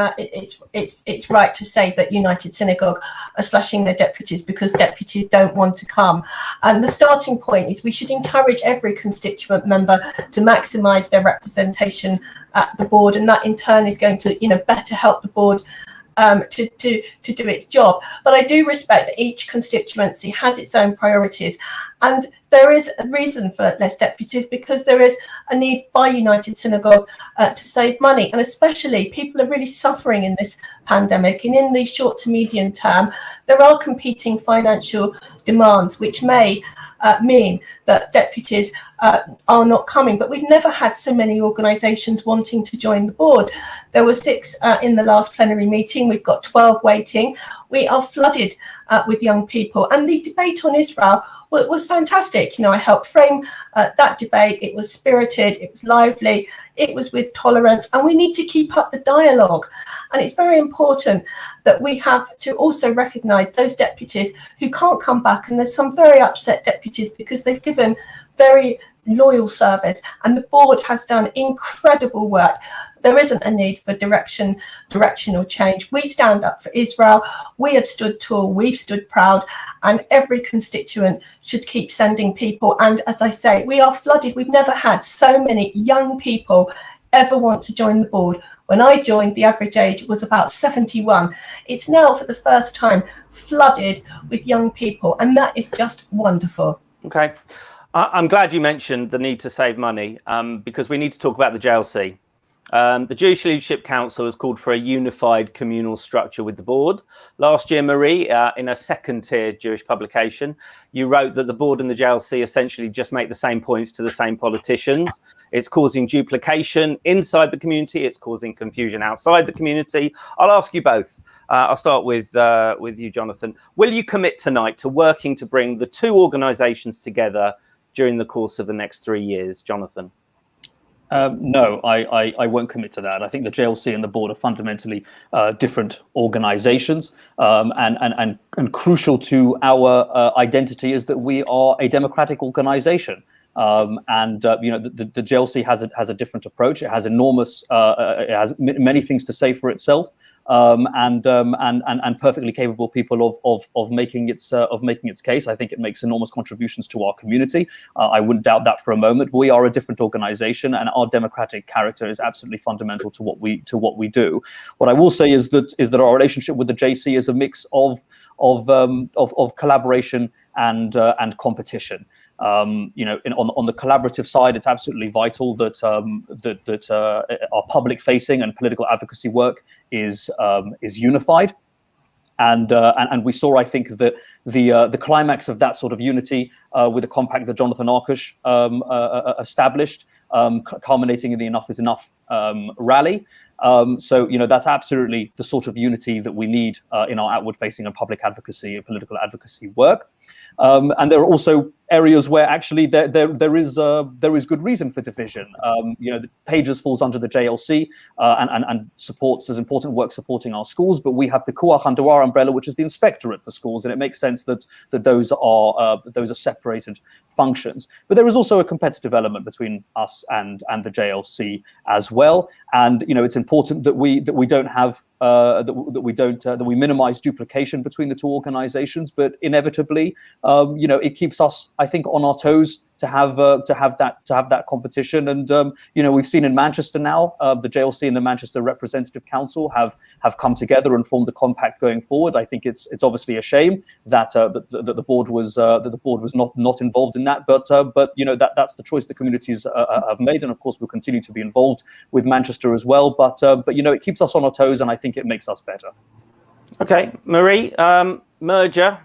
right to say that United Synagogue are slashing their deputies because deputies don't want to come. And the starting point is we should encourage every constituent member to maximise their representation at the board, and that in turn is going to better help the board to do its job. But I do respect that each constituency has its own priorities, and there is a reason for less deputies because there is a need by United Synagogue to save money, and especially people are really suffering in this pandemic, and in the short to medium term there are competing financial demands which may mean that deputies are not coming. But we've never had so many organisations wanting to join the board. There were 6 in the last plenary meeting. We've got 12 waiting. We are flooded with young people, and the debate on Israel was fantastic. I helped frame that debate. It was spirited, it was lively, it was with tolerance, and we need to keep up the dialogue. And it's very important that we have to also recognise those deputies who can't come back, and there's some very upset deputies because they've given very loyal service, and the board has done incredible work. There isn't a need for directional change. We stand up for Israel. We have stood tall, we've stood proud, and every constituent should keep sending people. And as I say, we are flooded. We've never had so many young people ever want to join the board. When I joined, the average age was about 71. It's now for the first time flooded with young people, and that is just wonderful. Okay. I'm glad you mentioned the need to save money because we need to talk about the JLC. The Jewish Leadership Council has called for a unified communal structure with the board. Last year, Marie, in a second-tier Jewish publication, you wrote that the board and the JLC essentially just make the same points to the same politicians. It's causing duplication inside the community. It's causing confusion outside the community. I'll ask you both. I'll start with you, Jonathan. Will you commit tonight to working to bring the two organisations together during the course of the next 3 years, Jonathan? No, I won't commit to that. I think the JLC and the board are fundamentally different organizations, and crucial to our identity is that we are a democratic organization. The JLC has a different approach. It has it has many things to say for itself. And perfectly capable people of making its case. I think it makes enormous contributions to our community. I wouldn't doubt that for a moment. We are a different organization, and our democratic character is absolutely fundamental to what we do. What I will say is that our relationship with the JC is a mix of collaboration and competition. On the collaborative side, it's absolutely vital that our public-facing and political advocacy work is unified, and we saw, I think, that the climax of that sort of unity with the compact that Jonathan Arkush established, culminating in the Enough is Enough rally. So that's absolutely the sort of unity that we need in our outward-facing and public advocacy and political advocacy work. And there are also areas where actually there is good reason for division. The Pages falls under the JLC and supports, there's important work supporting our schools, but we have Pikuach under our umbrella, which is the inspectorate for schools, and it makes sense that those are separated functions. But there is also a competitive element between us and the JLC as well, and it's important that we don't have that we minimize duplication between the two organizations, but inevitably it keeps us, I think, on our toes to have that competition. And we've seen in Manchester now, the JLC and the Manchester Representative Council have come together and formed a compact going forward. I think it's obviously a shame that the board was not involved in that, but that's the choice the communities have made, and of course we'll continue to be involved with Manchester as well. But it keeps us on our toes, and I think it makes us better. Okay, Marie, merger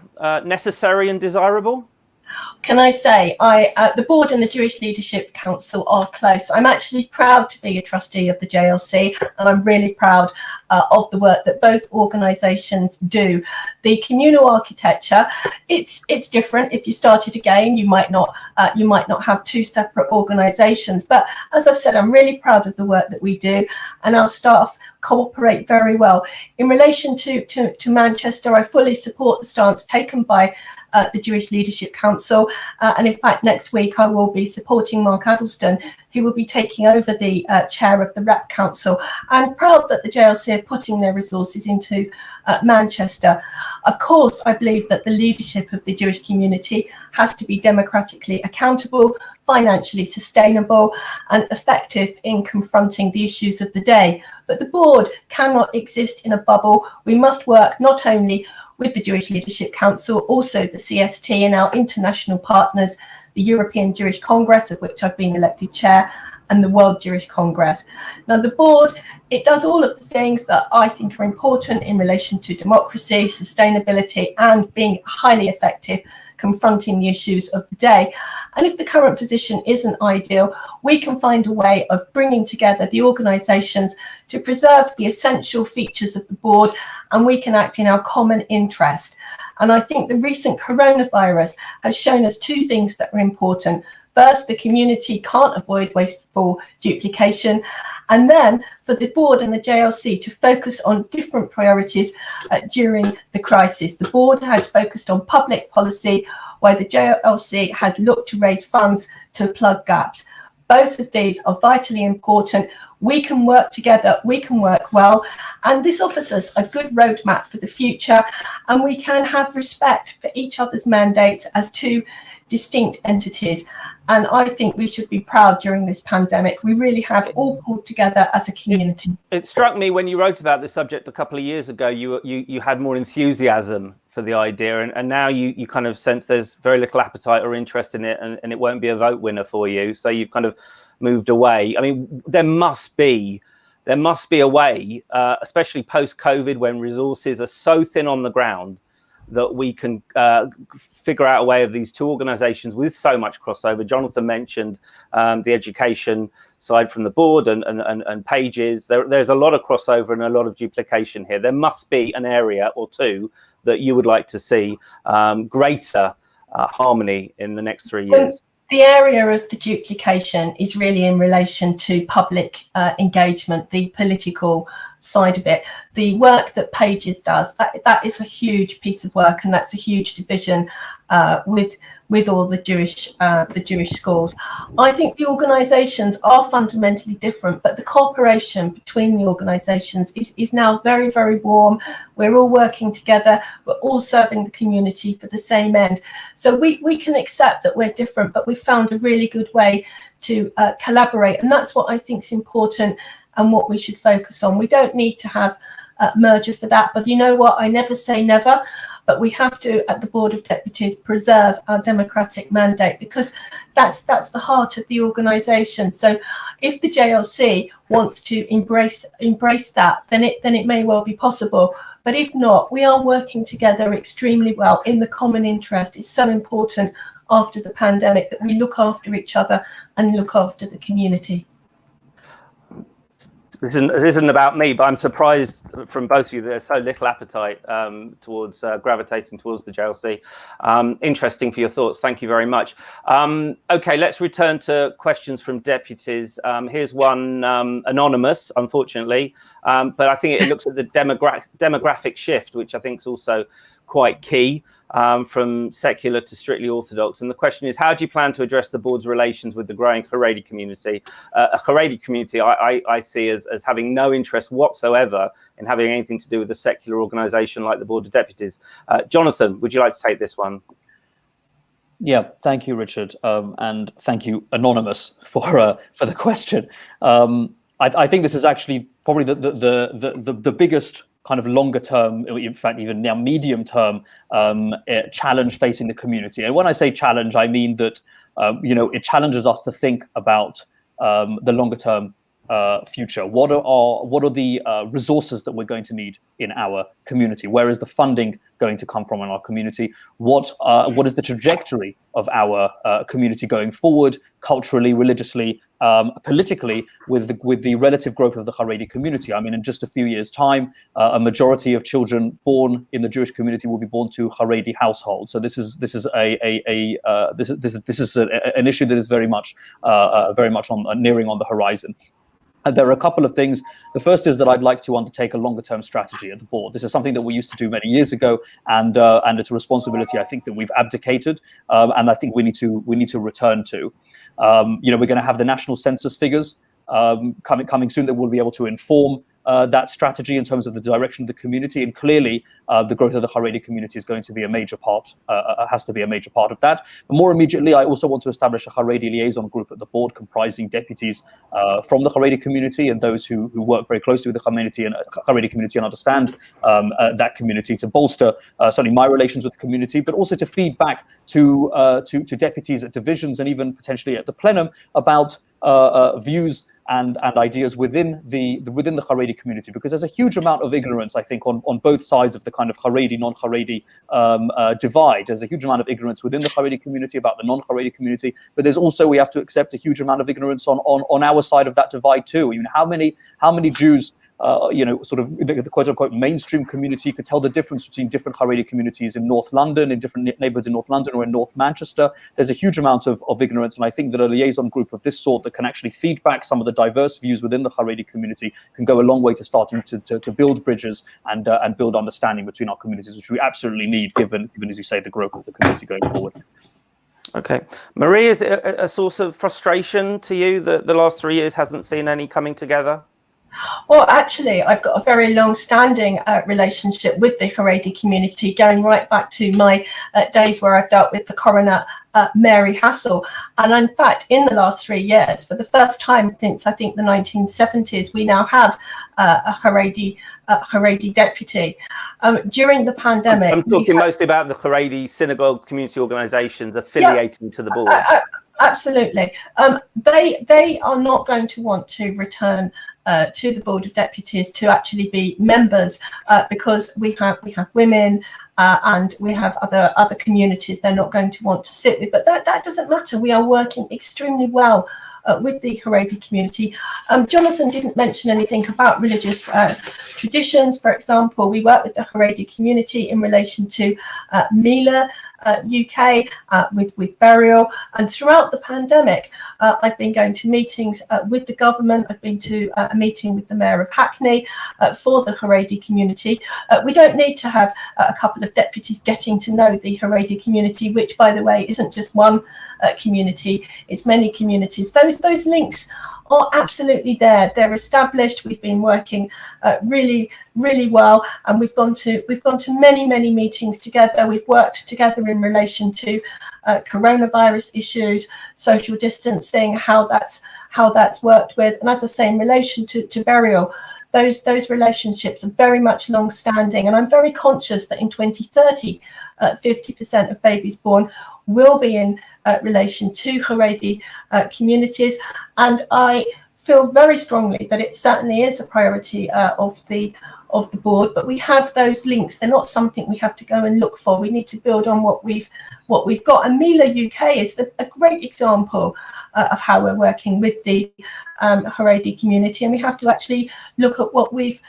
necessary and desirable? Can I say, the board and the Jewish Leadership Council are close. I'm actually proud to be a trustee of the JLC, and I'm really proud of the work that both organisations do. The communal architecture, it's different. If you started again, you might not have two separate organisations. But as I've said, I'm really proud of the work that we do, and our staff cooperate very well. In relation to Manchester, I fully support the stance taken by the Jewish Leadership Council, and in fact next week I will be supporting Mark Addleston, who will be taking over the chair of the Rep Council. I'm proud that the JLC are putting their resources into Manchester. Of course, I believe that the leadership of the Jewish community has to be democratically accountable, financially sustainable, and effective in confronting the issues of the day. But the board cannot exist in a bubble. We must work not only with the Jewish Leadership Council, also the CST and our international partners, the European Jewish Congress, of which I've been elected chair, and the World Jewish Congress. Now, the board, it does all of the things that I think are important in relation to democracy, sustainability, and being highly effective confronting the issues of the day. And if the current position isn't ideal, we can find a way of bringing together the organisations to preserve the essential features of the board, and we can act in our common interest. And I think the recent coronavirus has shown us two things that are important. First, the community can't avoid wasteful duplication. And then for the board and the JLC to focus on different priorities during the crisis. The board has focused on public policy, while the JLC has looked to raise funds to plug gaps. Both of these are vitally important. We can work together, we can work well, and this offers us a good roadmap for the future, and we can have respect for each other's mandates as two distinct entities. And I think we should be proud during this pandemic. We really have all pulled together as a community. It struck me when you wrote about this subject a couple of years ago, you had more enthusiasm for the idea, and now you kind of sense there's very little appetite or interest in it, and it won't be a vote winner for you. So you've kind of moved away. I mean, there must be a way, especially post-COVID, when resources are so thin on the ground, that we can figure out a way of these two organisations with so much crossover. Jonathan mentioned the education side from the board and pages. There's a lot of crossover and a lot of duplication here. There must be an area or two that you would like to see greater harmony in the next 3 years. The area of the duplication is really in relation to public engagement, the political side of it. The work that Pages does, that is a huge piece of work, and that's a huge division with all the Jewish schools. I think the organisations are fundamentally different, but the cooperation between the organisations is now very, very warm. We're all working together. We're all serving the community for the same end. So we can accept that we're different, but we found a really good way to collaborate, and that's what I think is important and what we should focus on. We don't need to have a merger for that, but you know what? I never say never. But we have to, at the Board of Deputies, preserve our democratic mandate, because that's the heart of the organisation. So if the JLC wants to embrace that, then it may well be possible. But if not, we are working together extremely well in the common interest. It's so important after the pandemic that we look after each other and look after the community. This isn't about me, but I'm surprised from both of you that there's so little appetite towards gravitating towards the JLC. Interesting for your thoughts. Thank you very much. Okay, let's return to questions from deputies. Here's one anonymous, unfortunately, but I think it looks at the demographic shift, which I think is also quite key, from secular to strictly orthodox. And the question is, how do you plan to address the board's relations with the growing Haredi community? A Haredi community I see as having no interest whatsoever in having anything to do with a secular organisation like the Board of Deputies. Jonathan, would you like to take this one? Yeah, thank you, Richard, and thank you, Anonymous, for the question. I think this is actually probably the biggest kind of longer term, in fact, even now medium term challenge facing the community. And when I say challenge, I mean that it challenges us to think about the longer term future? What are the resources that we're going to need in our community? Where is the funding going to come from in our community? What is the trajectory of our community going forward, culturally, religiously, politically, with the relative growth of the Haredi community? I mean, in just a few years' time, a majority of children born in the Jewish community will be born to Haredi households. So this is an issue that is very much nearing on the horizon. And there are a couple of things. The first is that I'd like to undertake a longer-term strategy at the board. This is something that we used to do many years ago, and it's a responsibility I think that we've abdicated, and I think we need to return to. We're going to have the national census figures coming soon that will be able to inform that strategy in terms of the direction of the community, and clearly the growth of the Haredi community is going to be a major part, has to be a major part of that. But more immediately, I also want to establish a Haredi liaison group at the board comprising deputies from the Haredi community and those who work very closely with the Haredi community and understand that community, to bolster certainly my relations with the community, but also to feed back to deputies at divisions and even potentially at the plenum about views and ideas within the Haredi community, because there's a huge amount of ignorance, I think, on both sides of the kind of Haredi, non-Haredi divide. There's a huge amount of ignorance within the Haredi community about the non-Haredi community, but there's also, we have to accept, a huge amount of ignorance on our side of that divide too. I mean, how many Jews, sort of the quote-unquote mainstream community could tell the difference between different Haredi communities in North London, in different neighbourhoods in North London or in North Manchester? There's a huge amount of ignorance, and I think that a liaison group of this sort that can actually feed back some of the diverse views within the Haredi community can go a long way to starting to build bridges and build understanding between our communities, which we absolutely need, given, as you say, the growth of the community going forward. Okay. Marie, is it a source of frustration to you that the last 3 years hasn't seen any coming together? Well, actually, I've got a very long-standing relationship with the Haredi community, going right back to my days where I've dealt with the coroner, Mary Hassel. And in fact, in the last 3 years, for the first time since I think the 1970s, we now have a Haredi deputy. During the pandemic, I'm talking mostly about the Haredi synagogue community organisations affiliating to the board. Absolutely. They are not going to want to return to the Board of Deputies to actually be members, because we have women and we have other communities they're not going to want to sit with. But that doesn't matter. We are working extremely well with the Haredi community. Jonathan didn't mention anything about religious traditions. For example, we work with the Haredi community in relation to Mila, UK, with burial, and throughout the pandemic I've been going to meetings with the government. I've been to a meeting with the Mayor of Hackney for the Haredi community. We don't need to have a couple of deputies getting to know the Haredi community, which, by the way, isn't just one community, it's many communities. Those links are absolutely there. They're established. We've been working really well, and we've gone to many meetings together. We've worked together in relation to coronavirus issues, social distancing, how that's worked with, and as I say, in relation to burial, those relationships are very much long-standing. And I'm very conscious that in 2030, 50% of babies born will be in relation to Haredi communities, and I feel very strongly that it certainly is a priority of the board. But we have those links. They're not something we have to go and look for. We need to build on what we've got. And Mila UK is a great example of how we're working with the Haredi community, and we have to actually look at what we've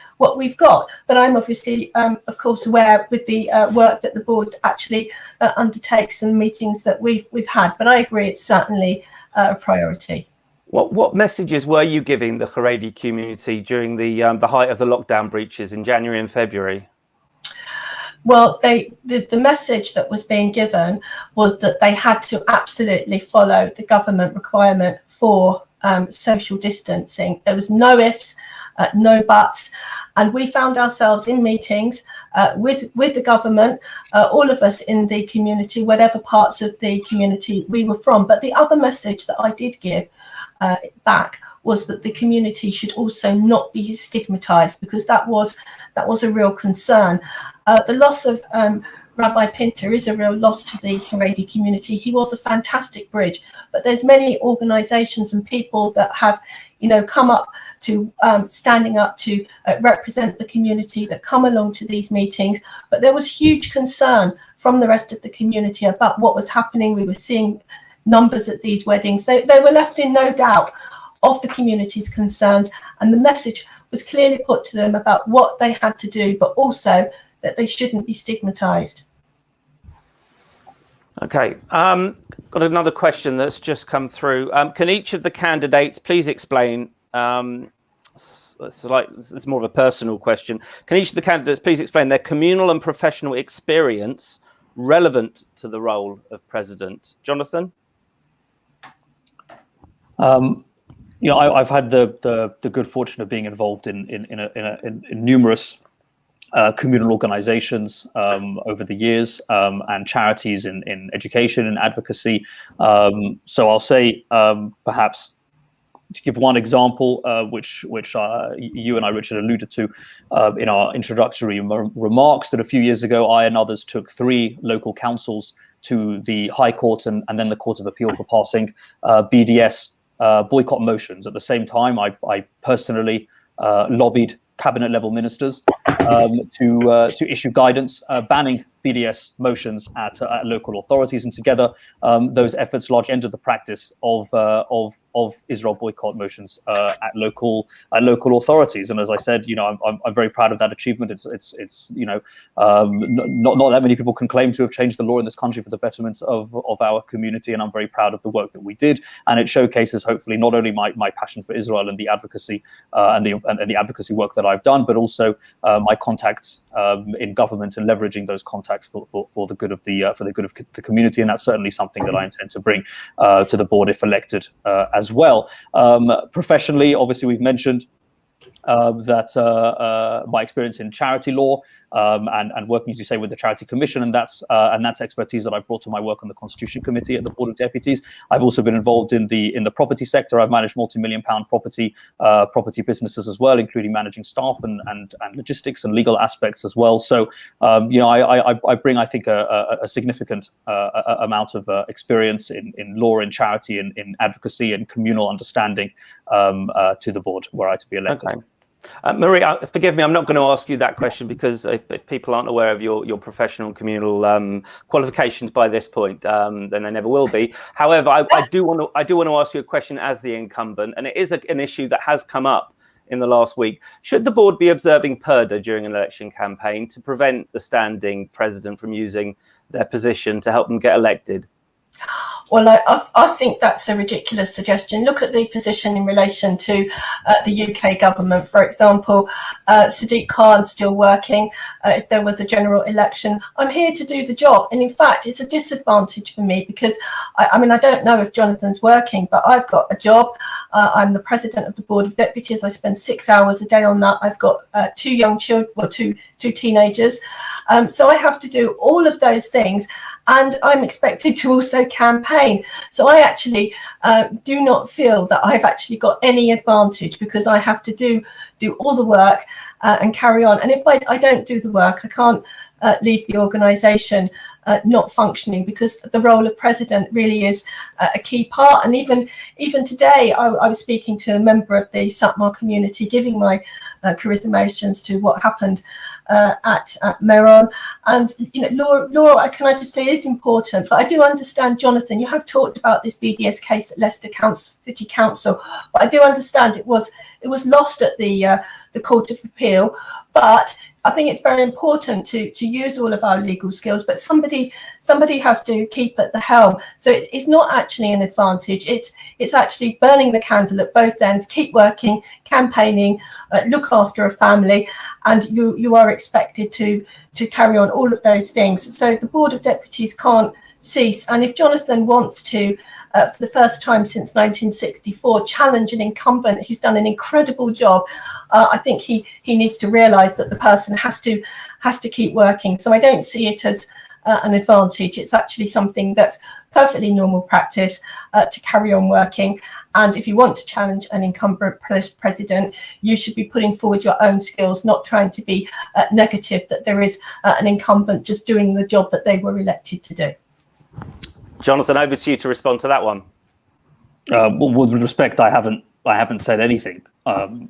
got. But I'm obviously, of course, aware with the work that the board actually undertakes and meetings that we've had. But I agree, it's certainly a priority. What messages were you giving the Haredi community during the height of the lockdown breaches in January and February? Well, the message that was being given was that they had to absolutely follow the government requirement for social distancing. There was no ifs, no buts, and we found ourselves in meetings with the government, all of us in the community, whatever parts of the community we were from. But the other message that I did give back was that the community should also not be stigmatized, because that was a real concern. The loss of Rabbi Pinter is a real loss to the Haredi community. He was a fantastic bridge, but there's many organisations and people that have, come up to standing up to represent the community, that come along to these meetings. But there was huge concern from the rest of the community about what was happening. We were seeing numbers at these weddings. They were left in no doubt of the community's concerns, and the message was clearly put to them about what they had to do, but also that they shouldn't be stigmatized. Okay, got another question that's just come through. Can each of the candidates please explain, it's more of a personal question. Can each of the candidates please explain their communal and professional experience relevant to the role of president? Jonathan? I've had the good fortune of being involved in numerous communal organizations over the years, and charities in education and advocacy. So I'll say, perhaps to give one example, which you and I, Richard, alluded to in our introductory remarks, that a few years ago, I and others took 3 local councils to the High Court and then the Court of Appeal for passing BDS boycott motions. At the same time, I personally lobbied cabinet level ministers to issue guidance banning BDS motions at local authorities, and together those efforts largely ended the practice of Israel boycott motions at local authorities. And as I said, I'm very proud of that achievement. It's not that many people can claim to have changed the law in this country for the betterment of our community, and I'm very proud of the work that we did. And it showcases, hopefully, not only my passion for Israel and the advocacy and the advocacy work that I've done, but also my contacts in government and leveraging those contacts for the good of the community. And that's certainly something that I intend to bring to the board if elected as well. Professionally, obviously, we've mentioned that my experience in charity law and working, as you say, with the Charity Commission, and that's expertise that I brought to my work on the Constitution Committee at the Board of Deputies. I've also been involved in the property sector. I've managed multi-million-pound property businesses as well, including managing staff and logistics and legal aspects as well. So I bring, I think, a significant amount of experience in law, in charity, in advocacy, and communal understanding to the board were I to be elected. Okay. Marie, forgive me, I'm not going to ask you that question, because if people aren't aware of your professional and communal qualifications by this point, then they never will be. However, I do want to ask you a question as the incumbent, and it is an issue that has come up in the last week. Should the board be observing Purder during an election campaign to prevent the standing president from using their position to help them get elected? Well, I think that's a ridiculous suggestion. Look at the position in relation to the UK government. For example, Sadiq Khan's still working. If there was a general election, I'm here to do the job. And in fact, it's a disadvantage for me because, I don't know if Jonathan's working, but I've got a job. I'm the president of the Board of Deputies. I spend 6 hours a day on that. I've got 2 young children, well, two teenagers. So I have to do all of those things. And I'm expected to also campaign. So I actually do not feel that I've actually got any advantage, because I have to do all the work and carry on. And if I don't do the work, I can't leave the organisation not functioning, because the role of president really is a key part. And even today, I was speaking to a member of the Satmar community, giving my charismations to what happened at Meron. And law, can I just say, is important. But I do understand, Jonathan, you have talked about this BDS case at Leicester City Council, but I do understand it was lost at the Court of Appeal. But I think it's very important to use all of our legal skills, but somebody has to keep at the helm. So it's not actually an advantage. It's actually burning the candle at both ends. Keep working, campaigning, look after a family, and you are expected to carry on all of those things. So the Board of Deputies can't cease. And if Jonathan wants to, for the first time since 1964, challenge an incumbent who's done an incredible job, I think he needs to realise that the person has to keep working. So I don't see it as an advantage. It's actually something that's perfectly normal practice to carry on working. And if you want to challenge an incumbent president, you should be putting forward your own skills, not trying to be negative that there is an incumbent just doing the job that they were elected to do. Jonathan, over to you to respond to that one. With respect, I haven't said anything on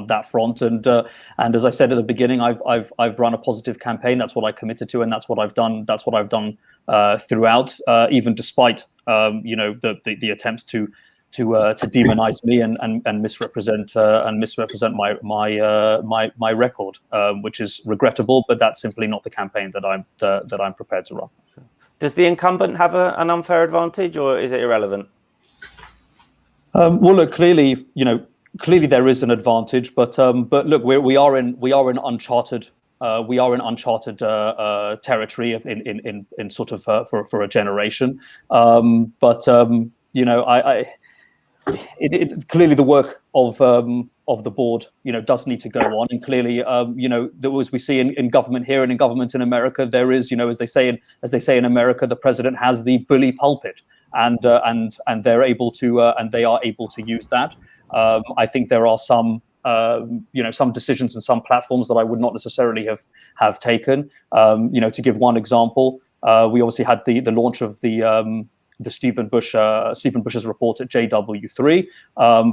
that front, and as I said at the beginning, I've run a positive campaign. That's what I committed to, and that's what I've done. That's what I've done throughout, even despite the attempts to demonize me and misrepresent my record, which is regrettable. But that's simply not the campaign that I'm prepared to run. Does the incumbent have an unfair advantage, or is it irrelevant? Well, look, clearly there is an advantage, but look, we are in uncharted territory in sort of for a generation. Clearly the work of the board, does need to go on, and clearly, as we see in government here and in government in America, there is, as they say in America, the president has the bully pulpit, and they are able to use that. I think there are some decisions and some platforms that I would not necessarily have taken. To give one example, we obviously had the launch of the Stephen Bush's report at JW3.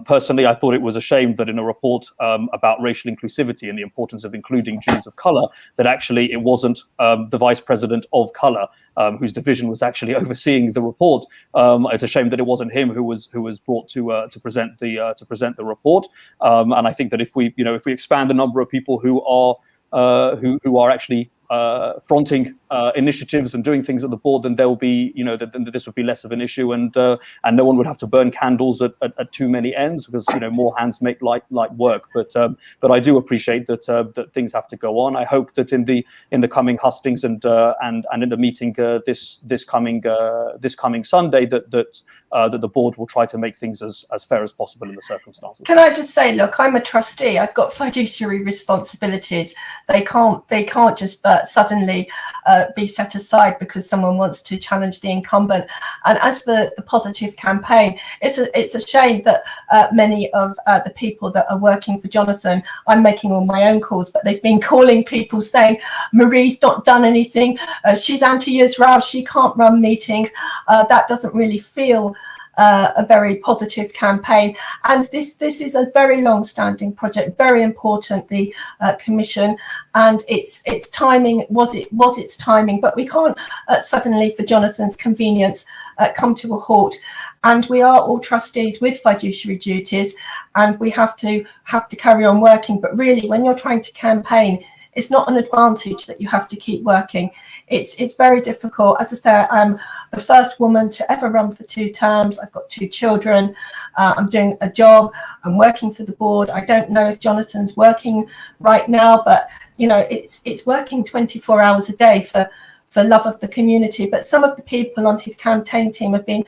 Personally, I thought it was a shame that in a report about racial inclusivity and the importance of including Jews of color, that actually it wasn't the vice president of color whose division was actually overseeing the report. It's a shame that it wasn't him who was brought to present the report. And I think that if we expand the number of people who are actually fronting initiatives and doing things at the board, then there'll be, then this would be less of an issue, and no one would have to burn candles at too many ends, because more hands make light work. But I do appreciate that things have to go on. I hope that in the coming hustings and in the meeting this coming Sunday, that the board will try to make things as fair as possible in the circumstances. Can I just say, look, I'm a trustee. I've got fiduciary responsibilities. They can't just suddenly be set aside because someone wants to challenge the incumbent. And as for the positive campaign, it's a shame that many of the people that are working for Jonathan, I'm making all my own calls, but they've been calling people saying, Marie's not done anything, she's anti-Israel, she can't run meetings. That doesn't really feel a very positive campaign, and this is a very long-standing project, very important, the commission, and its timing was its timing, but we can't suddenly, for Jonathan's convenience, come to a halt. And we are all trustees with fiduciary duties, and we have to carry on working. But really, when you're trying to campaign, it's not an advantage that you have to keep working. It's very difficult. As I say, I'm the first woman to ever run for 2 terms. I've got 2 children. I'm doing a job. I'm working for the board. I don't know if Jonathan's working right now, but it's working 24 hours a day for love of the community. But some of the people on his campaign team have been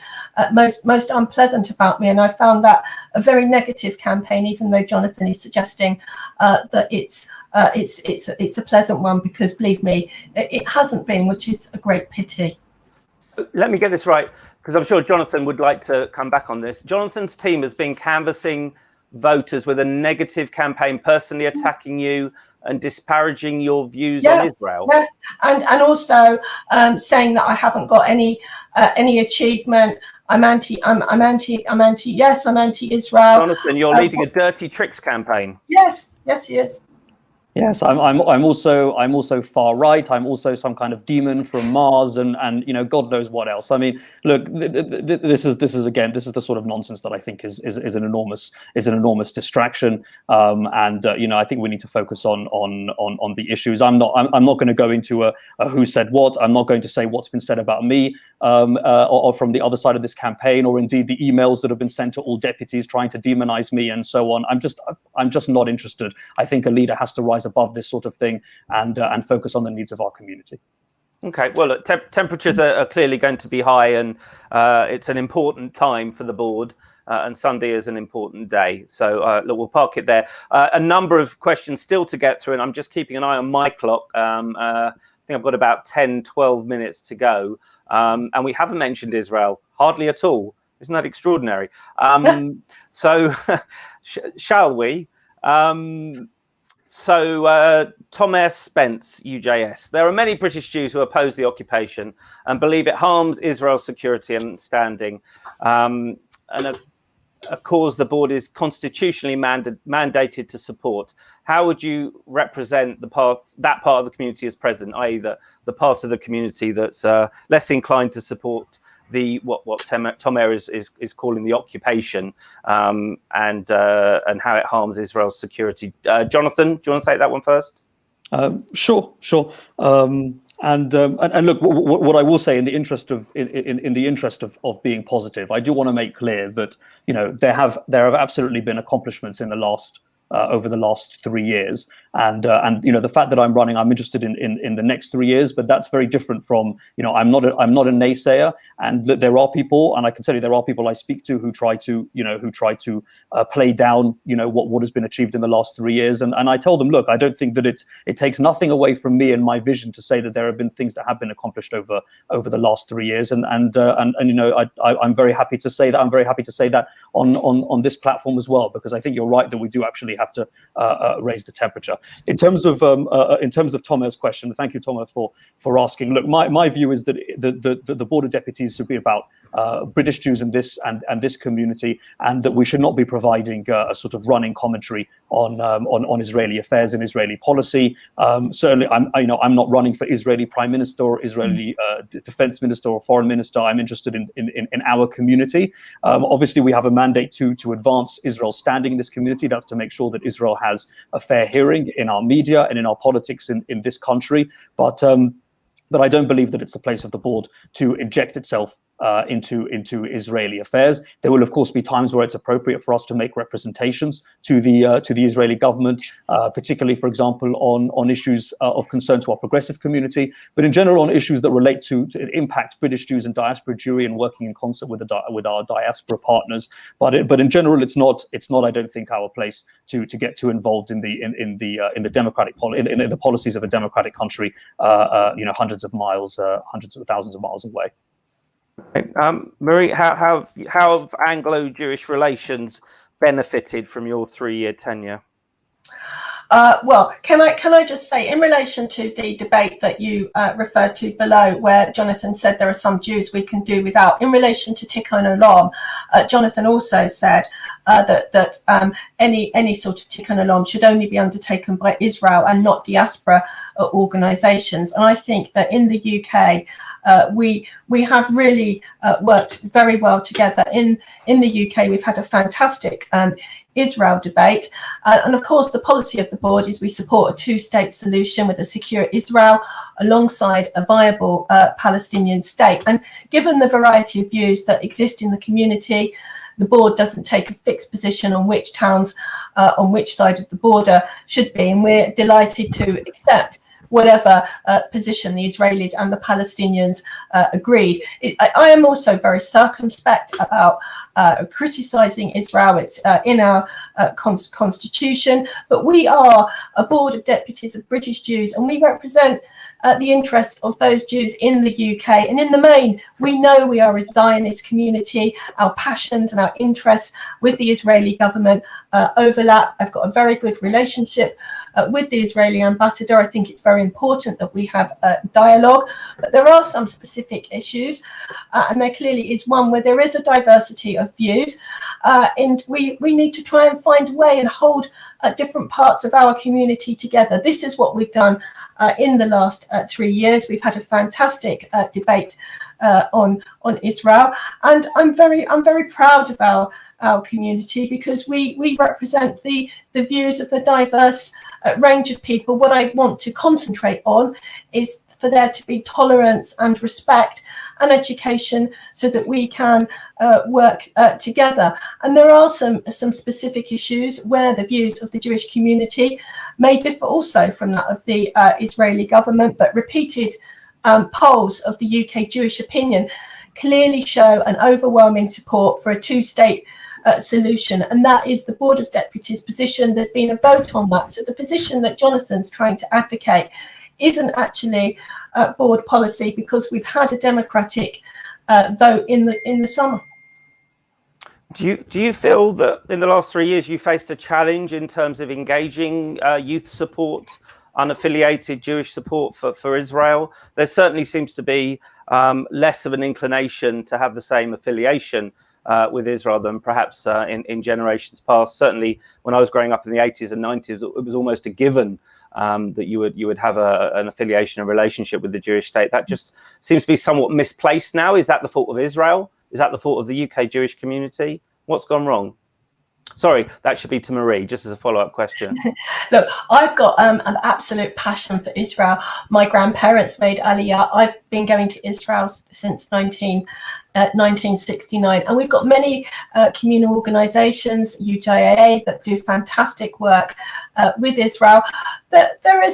most unpleasant about me, and I found that a very negative campaign, even though Jonathan is suggesting that it's a pleasant one, because believe me, it hasn't been, which is a great pity. Let me get this right, because I'm sure Jonathan would like to come back on this. Jonathan's team has been canvassing voters with a negative campaign, personally attacking you and disparaging your views on Israel. Yeah, and also saying that I haven't got any achievement. I'm anti-Israel. Jonathan, you're leading a dirty tricks campaign. Yes, he is. Yes, I'm also far right. I'm also some kind of demon from Mars, and God knows what else. I mean, look, this is the sort of nonsense that I think is an enormous distraction. I think we need to focus on the issues. I'm not going to go into a who said what. I'm not going to say what's been said about me or from the other side of this campaign, or indeed the emails that have been sent to all deputies trying to demonize me and so on. I'm just not interested. I think a leader has to rise above this sort of thing and focus on the needs of our community. Okay, well, look, temperatures are clearly going to be high, and it's an important time for the board, and Sunday is an important day. So look, we'll park it there. A number of questions still to get through, and I'm just keeping an eye on my clock. I think I've got about 10, 12 minutes to go. And we haven't mentioned Israel, hardly at all. Isn't that extraordinary? So shall we? Thomas Spence, UJS. There are many British Jews who oppose the occupation and believe it harms Israel's security and standing, and a cause the board is constitutionally mandated to support. How would you represent that part of the community as president, i.e. the part of the community that's less inclined to support what Tomer is calling the occupation, and how it harms Israel's security? Jonathan, do you want to take that one first? Sure. And look, what I will say, in the interest of being positive, I do want to make clear that there have absolutely been accomplishments in the last over the last 3 years, and the fact that I'm running, I'm interested in the next 3 years, but that's very different from I'm not a naysayer, and there are people, and I can tell you there are people I speak to who try to play down what has been achieved in the last 3 years, and I tell them, look, I don't think that it takes nothing away from me and my vision to say that there have been things that have been accomplished over the last 3 years, and I'm very happy to say that. I'm very happy to say that on this platform as well, because I think you're right that we do actually have to raise the temperature. In terms of Tomer's question, thank you, Tomer, for asking. Look, my view is that the Board of Deputies should be about British Jews and this community, and that we should not be providing a sort of running commentary on Israeli affairs and Israeli policy. Certainly, I'm not running for Israeli Prime Minister or Israeli Defense Minister or Foreign Minister. I'm interested in our community. Obviously, we have a mandate to advance Israel's standing in this community. That's to make sure that Israel has a fair hearing in our media and in our politics in this country. But I don't believe that it's the place of the board to inject itself into Israeli affairs. There will, of course, be times where it's appropriate for us to make representations to the Israeli government, particularly, for example, on issues of concern to our progressive community, but in general on issues that relate to impact British Jews and diaspora Jewry, and working in concert with our diaspora partners. But in general, it's not. I don't think our place to get too involved in the democratic in the policies of a democratic country, hundreds of thousands of miles away. Marie, how have Anglo-Jewish relations benefited from your 3-year tenure? Well, can I just say, in relation to the debate that you referred to below, where Jonathan said there are some Jews we can do without, in relation to Tikkun Olam, Jonathan also said that any sort of Tikkun Olam should only be undertaken by Israel and not diaspora organisations. And I think that in the UK, we have really worked very well together. In the UK, we've had a fantastic Israel debate. And of course, the policy of the board is we support a two-state solution with a secure Israel alongside a viable Palestinian state. And given the variety of views that exist in the community, the board doesn't take a fixed position on which towns on which side of the border should be. And we're delighted to accept whatever position the Israelis and the Palestinians agreed. I am also very circumspect about criticising Israel. It's in our constitution, but we are a board of deputies of British Jews, and we represent the interests of those Jews in the UK. And in the main, we know we are a Zionist community. Our passions and our interests with the Israeli government overlap. I've got a very good relationship with the Israeli ambassador. I think it's very important that we have a dialogue, but there are some specific issues, and there clearly is one where there is a diversity of views, and we need to try and find a way and hold different parts of our community together. This is what we've done in the last 3 years. We've had a fantastic debate on Israel, and I'm very proud of our community, because we represent the views of a diverse range of people. What I want to concentrate on is for there to be tolerance and respect and education, so that we can work together. And there are some specific issues where the views of the Jewish community may differ also from that of the Israeli government, but repeated polls of the UK Jewish opinion clearly show an overwhelming support for a two-state solution, and that is the Board of Deputies' position. There's been a vote on that. So the position that Jonathan's trying to advocate isn't actually board policy, because we've had a democratic vote in the summer. Do you feel that in the last 3 years you faced a challenge in terms of engaging youth support, unaffiliated Jewish support for Israel? There certainly seems to be less of an inclination to have the same affiliation with Israel than perhaps in generations past. Certainly when I was growing up in the 80s and 90s, it was almost a given that you would have an affiliation, a relationship with the Jewish state. That just seems to be somewhat misplaced now. Is that the fault of Israel? Is that the fault of the UK Jewish community? What's gone wrong? Sorry, that should be to Marie, just as a follow-up question. Look, I've got an absolute passion for Israel. My grandparents made Aliyah. I've been going to Israel since 1969, and we've got many communal organisations, UJAA, that do fantastic work with Israel. But there are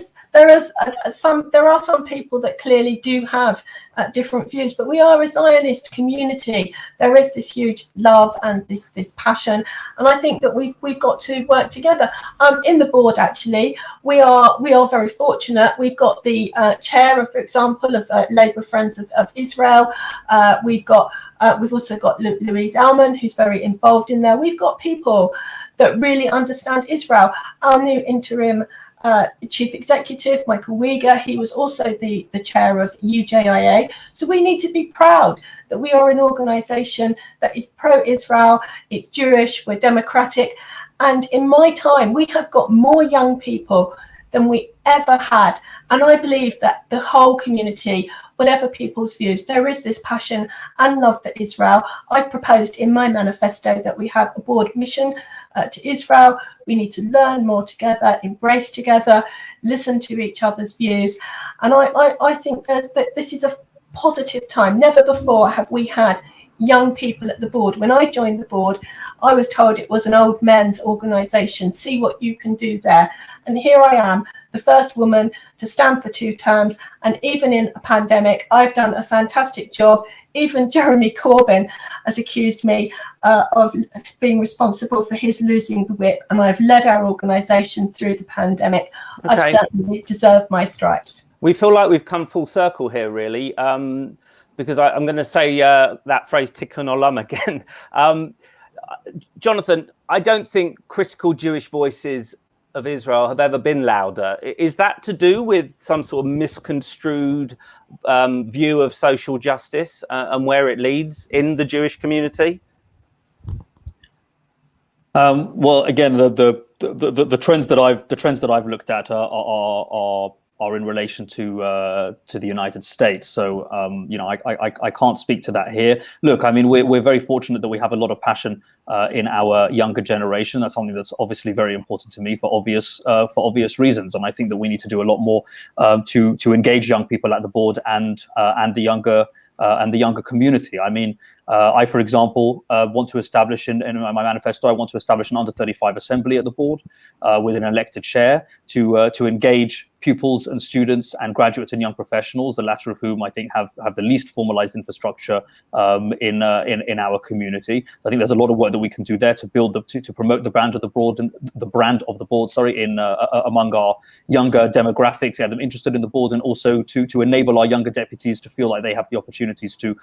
some people that clearly do have different views, but we are a Zionist community. There is this huge love and this passion, and I think that we've got to work together. In the board, actually, we are very fortunate. We've got the chair, for example, of Labour Friends of Israel. We've also got Louise Alman, who's very involved in there. We've got people that really understand Israel. Our new interim chief executive, Michael Uyghur, he was also the chair of UJIA. So we need to be proud that we are an organisation that is pro-Israel, it's Jewish, we're democratic. And in my time, we have got more young people than we ever had. And I believe that the whole community, whatever people's views, there is this passion and love for Israel. I've proposed in my manifesto that we have a board mission to Israel. We need to learn more together, embrace together, listen to each other's views. And I think that this is a positive time. Never before have we had young people at the board. When I joined the board, I was told it was an old men's organisation. See what you can do there. And here I am, the first woman to stand for 2 terms. And even in a pandemic, I've done a fantastic job. Even Jeremy Corbyn has accused me of being responsible for his losing the whip. And I've led our organisation through the pandemic. Okay. I've certainly deserved my stripes. We feel like we've come full circle here, really, because I'm going to say that phrase, tikkun olam, again. Jonathan, I don't think critical Jewish voices of Israel have ever been louder. Is that to do with some sort of misconstrued view of social justice and where it leads in the Jewish community? Well, again, the trends that I've looked at are in relation to the United States. So I can't speak to that here. Look, I mean, we're very fortunate that we have a lot of passion in our younger generation. That's something that's obviously very important to me for obvious reasons. And I think that we need to do a lot more to engage young people at the board and the younger community. I mean, I, for example, want to establish in my manifesto, I want to establish an under 35 assembly at the board with an elected chair to engage pupils and students and graduates and young professionals, the latter of whom I think have the least formalized infrastructure in our community. I think there's a lot of work that we can do there to build to promote the brand of the board and the brand of the board, among our younger demographics, get them interested in the board, and also to enable our younger deputies to feel like they have the opportunities to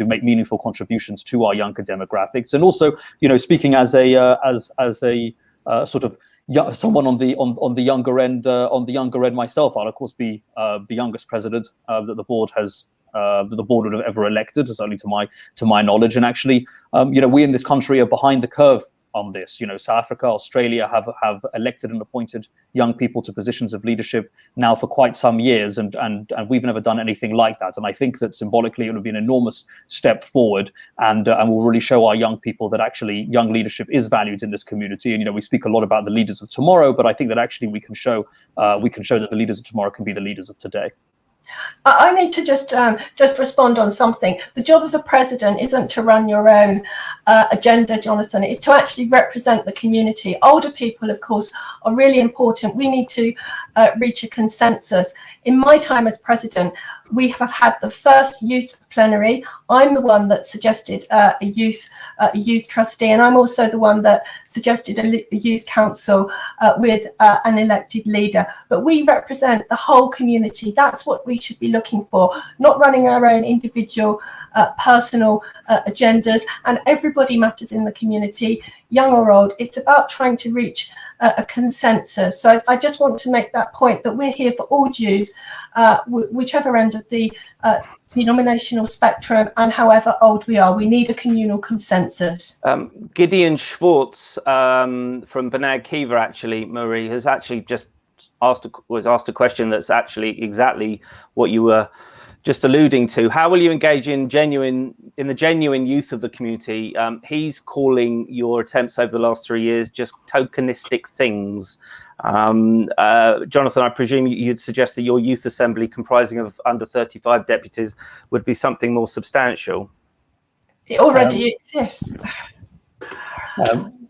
make meaningful contributions to our younger demographics. And also, speaking as a sort of someone on the younger end myself, I'll of course be the youngest president that the board would have ever elected, certainly to my knowledge. And actually, we in this country are behind the curve on this. South Africa, Australia have elected and appointed young people to positions of leadership now for quite some years, and we've never done anything like that. And I think that symbolically it would be an enormous step forward, and will really show our young people that actually young leadership is valued in this community. And we speak a lot about the leaders of tomorrow, but I think that actually we can show that the leaders of tomorrow can be the leaders of today. I need to just respond on something. The job of a president isn't to run your own agenda, Jonathan. It's to actually represent the community. Older people, of course, are really important. We need to reach a consensus. In my time as president, we have had the first youth plenary. I'm the one that suggested a youth trustee, and I'm also the one that suggested a youth council with an elected leader. But we represent the whole community. That's what we should be looking for, not running our own individual personal agendas. And everybody matters in the community, young or old. It's about trying to reach a consensus. So I just want to make that point, that we're here for all Jews, whichever end of the denominational spectrum and however old we are. We need a communal consensus. Gideon Schwartz from B'nai Akiva, actually, Marie, has actually just asked a question that's actually exactly what you were just alluding to. How will you engage in the genuine youth of the community? He's calling your attempts over the last 3 years just tokenistic things. Jonathan, I presume you'd suggest that your youth assembly, comprising of under 35 deputies, would be something more substantial. It already exists.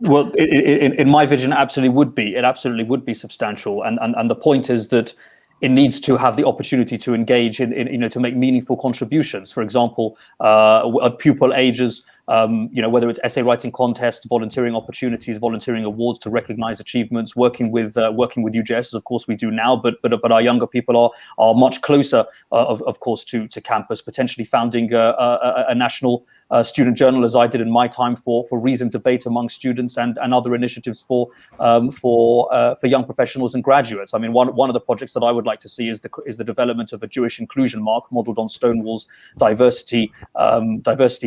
Well, in my vision, absolutely would be. It absolutely would be substantial, and the point is that it needs to have the opportunity to engage in to make meaningful contributions. For example, at pupil ages, whether it's essay writing contests, volunteering opportunities, volunteering awards to recognize achievements, working with UJS, as of course we do now, but our younger people are much closer, of course, to campus, potentially founding a national student journal, as I did in my time, for reasoned debate among students, and other initiatives for young professionals and graduates. I mean, one of the projects that I would like to see is the development of a Jewish inclusion mark modeled on Stonewall's diversity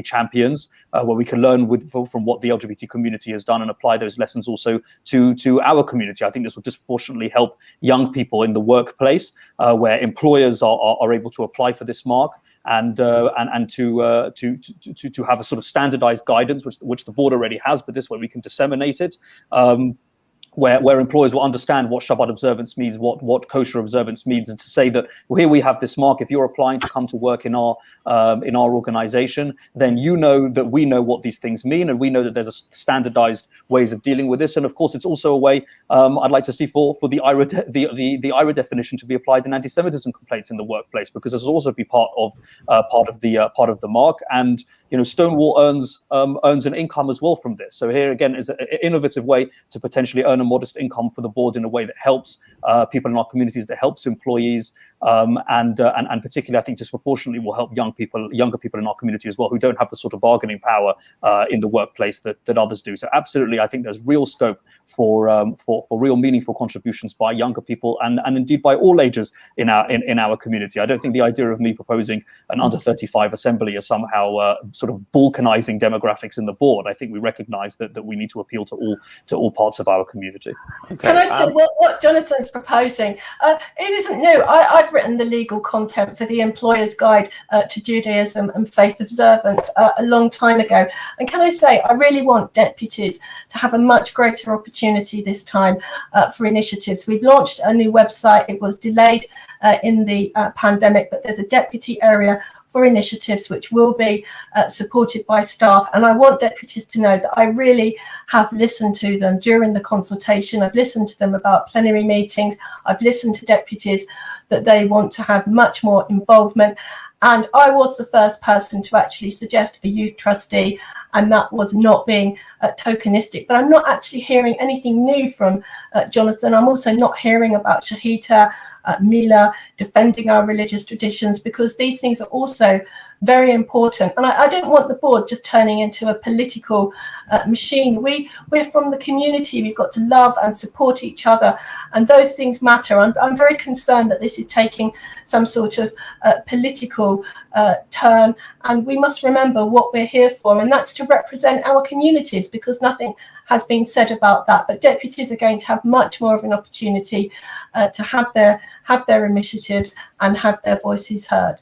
champions, where we can learn from what the LGBT community has done and apply those lessons also to our community. I think this will disproportionately help young people in the workplace, where employers are able to apply for this mark, and to have a sort of standardized guidance, which the board already has, but this way we can disseminate it, where employers will understand what Shabbat observance means, what kosher observance means, and to say that, well, here we have this mark. If you're applying to come to work in our organization, then you know that we know what these things mean, and we know that there's a standardized ways of dealing with this. And of course, it's also a way I'd like to see for the IRA definition to be applied in anti-Semitism complaints in the workplace, because this will also be part of the mark. And Stonewall earns an income as well from this. So here again is an innovative way to potentially earn a modest income for the board in a way that helps people in our communities, that helps employees, and particularly I think disproportionately will help younger people in our community as well, who don't have the sort of bargaining power in the workplace that others do. So absolutely, I think there's real scope for real meaningful contributions by younger people, and indeed by all ages in our community. I don't think the idea of me proposing an under 35 assembly is somehow sort of balkanizing demographics in the board. I think we recognize that we need to appeal to all parts of our community. Okay. Can I say what Jonathan's proposing? It isn't new. I've written the legal content for the Employer's Guide to Judaism and Faith Observance a long time ago. And can I say, I really want deputies to have a much greater opportunity this time for initiatives. We've launched a new website. It was delayed in the pandemic, but there's a deputy area for initiatives which will be supported by staff. And I want deputies to know that I really have listened to them during the consultation. I've listened to them about plenary meetings. I've listened to deputies that they want to have much more involvement. And I was the first person to actually suggest a youth trustee, and that was not being tokenistic. But I'm not actually hearing anything new from Jonathan. I'm also not hearing about Shahita, Mila, defending our religious traditions, because these things are also very important. And I don't want the board just turning into a political machine. We're from the community. We've got to love and support each other, and those things matter. I'm very concerned that this is taking some sort of political turn, and we must remember what we're here for, and that's to represent our communities, because nothing has been said about that. But deputies are going to have much more of an opportunity to have their initiatives and have their voices heard.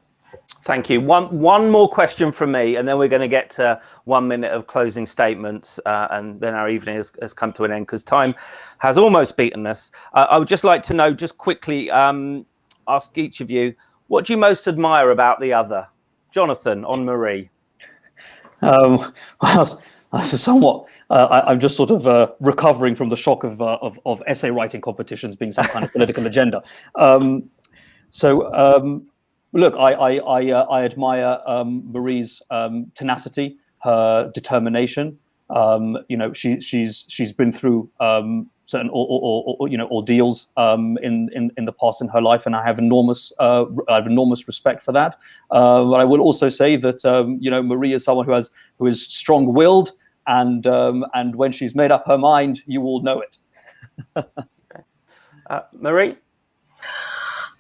Thank you. One more question from me, and then we're going to get to 1 minute of closing statements, and then our evening has come to an end because time has almost beaten us. I would just like to know, just quickly, ask each of you, what do you most admire about the other? Jonathan, on Marie. Well, Somewhat, I'm just sort of recovering from the shock of essay writing competitions being some kind of political agenda. Look, I admire Marie's tenacity, her determination. She's been through certain ordeals in the past in her life, and I have enormous respect for that. But I will also say that Marie is someone who is strong-willed, and when she's made up her mind, you all know it. Marie?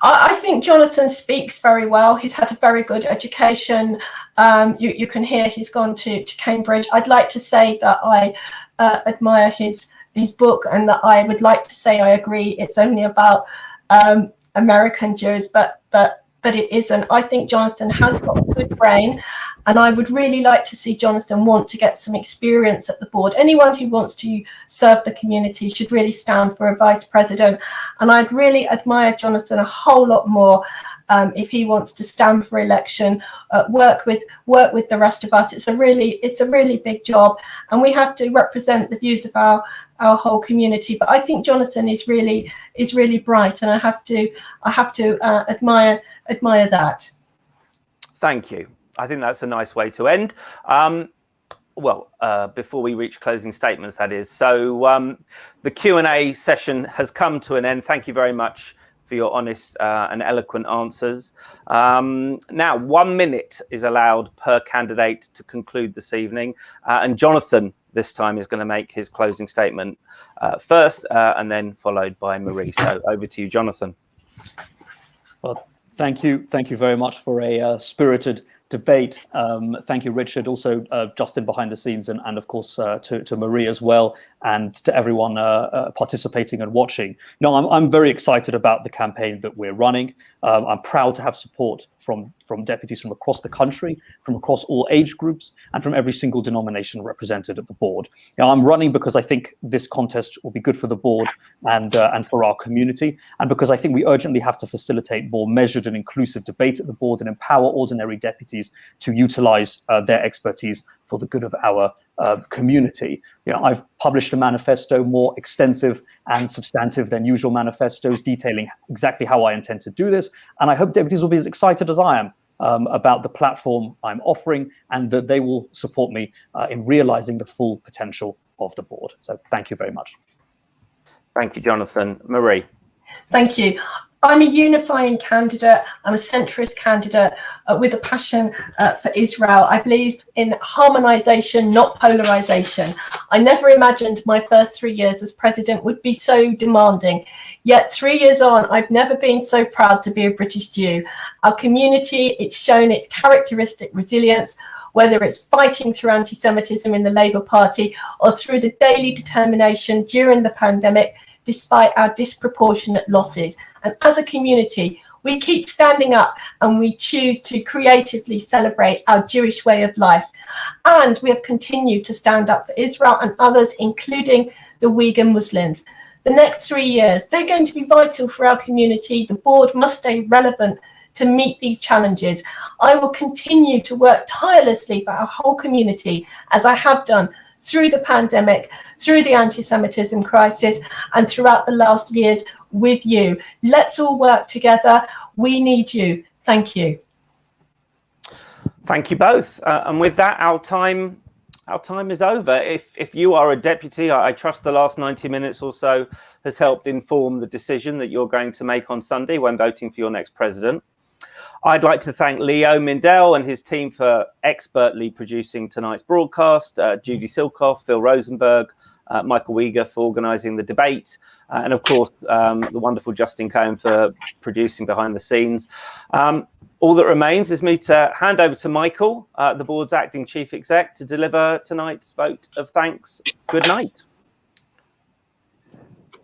I think Jonathan speaks very well. He's had a very good education. You can hear he's gone to Cambridge. I'd like to say that I admire his book, and that I would like to say I agree it's only about American Jews, but it isn't. I think Jonathan has got a good brain, and I would really like to see Jonathan want to get some experience at the board. Anyone who wants to serve the community should really stand for a vice president, and I'd really admire Jonathan a whole lot more if he wants to stand for election, work with the rest of us. It's a really big job, and we have to represent the views of our whole community. But I think Jonathan is really bright, and I have to admire that. Thank you. I think that's a nice way to end. Before we reach closing statements, that is. So the Q&A session has come to an end. Thank you very much for your honest and eloquent answers. Now, 1 minute is allowed per candidate to conclude this evening. And Jonathan, this time, is going to make his closing statement first, and then followed by Marie. So over to you, Jonathan. Well, thank you very much for a spirited debate. Thank you, Richard, also Justin behind the scenes, and of course to Marie as well, and to everyone participating and watching. No, I'm very excited about the campaign that we're running. I'm proud to have support from deputies from across the country, from across all age groups, and from every single denomination represented at the board. Now, I'm running because I think this contest will be good for the board and for our community, and because I think we urgently have to facilitate more measured and inclusive debate at the board and empower ordinary deputies to utilize their expertise for the good of our community. I've published a manifesto more extensive and substantive than usual manifestos, detailing exactly how I intend to do this, and I hope deputies will be as excited as I am about the platform I'm offering, and that they will support me in realizing the full potential of the board. So thank you very much. Thank you, Jonathan. Marie? Thank you. I'm a unifying candidate. I'm a centrist candidate with a passion for Israel. I believe in harmonization, not polarization. I never imagined my first 3 years as president would be so demanding. Yet 3 years on, I've never been so proud to be a British Jew. Our community, it's shown its characteristic resilience, whether it's fighting through anti-Semitism in the Labour Party or through the daily determination during the pandemic, despite our disproportionate losses. And as a community, we keep standing up and we choose to creatively celebrate our Jewish way of life. And we have continued to stand up for Israel and others, including the Uyghur Muslims. The next 3 years, they're going to be vital for our community. The board must stay relevant to meet these challenges. I will continue to work tirelessly for our whole community, as I have done through the pandemic, through the anti-Semitism crisis, and throughout the last years with you. Let's all work together. We need you. Thank you. Thank you both. And with that, our time is over. If you are a deputy, I trust the last 90 minutes or so has helped inform the decision that you're going to make on Sunday when voting for your next president. I'd like to thank Leo Mindell and his team for expertly producing tonight's broadcast, Judy Silkoff, Phil Rosenberg, Michael Uyghur for organising the debate, and of course the wonderful Justin Cohen for producing behind the scenes. All that remains is me to hand over to Michael, the board's acting chief exec, to deliver tonight's vote of thanks. Good night.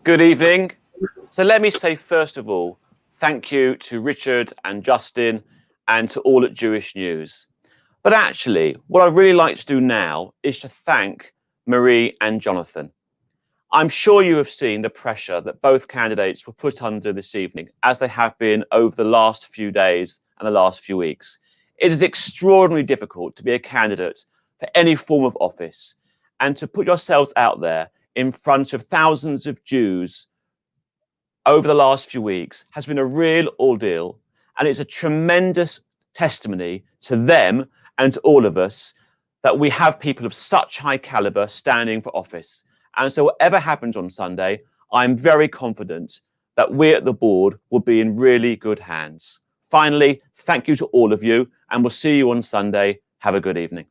Good evening. So let me say, first of all, thank you to Richard and Justin and to all at Jewish News. But actually, what I'd really like to do now is to thank Marie and Jonathan. I'm sure you have seen the pressure that both candidates were put under this evening, as they have been over the last few days and the last few weeks. It is extraordinarily difficult to be a candidate for any form of office, and to put yourselves out there in front of thousands of Jews over the last few weeks has been a real ordeal, and it's a tremendous testimony to them and to all of us that we have people of such high caliber standing for office. And so whatever happens on Sunday, I'm very confident that we at the board will be in really good hands. Finally, thank you to all of you, and we'll see you on Sunday. Have a good evening.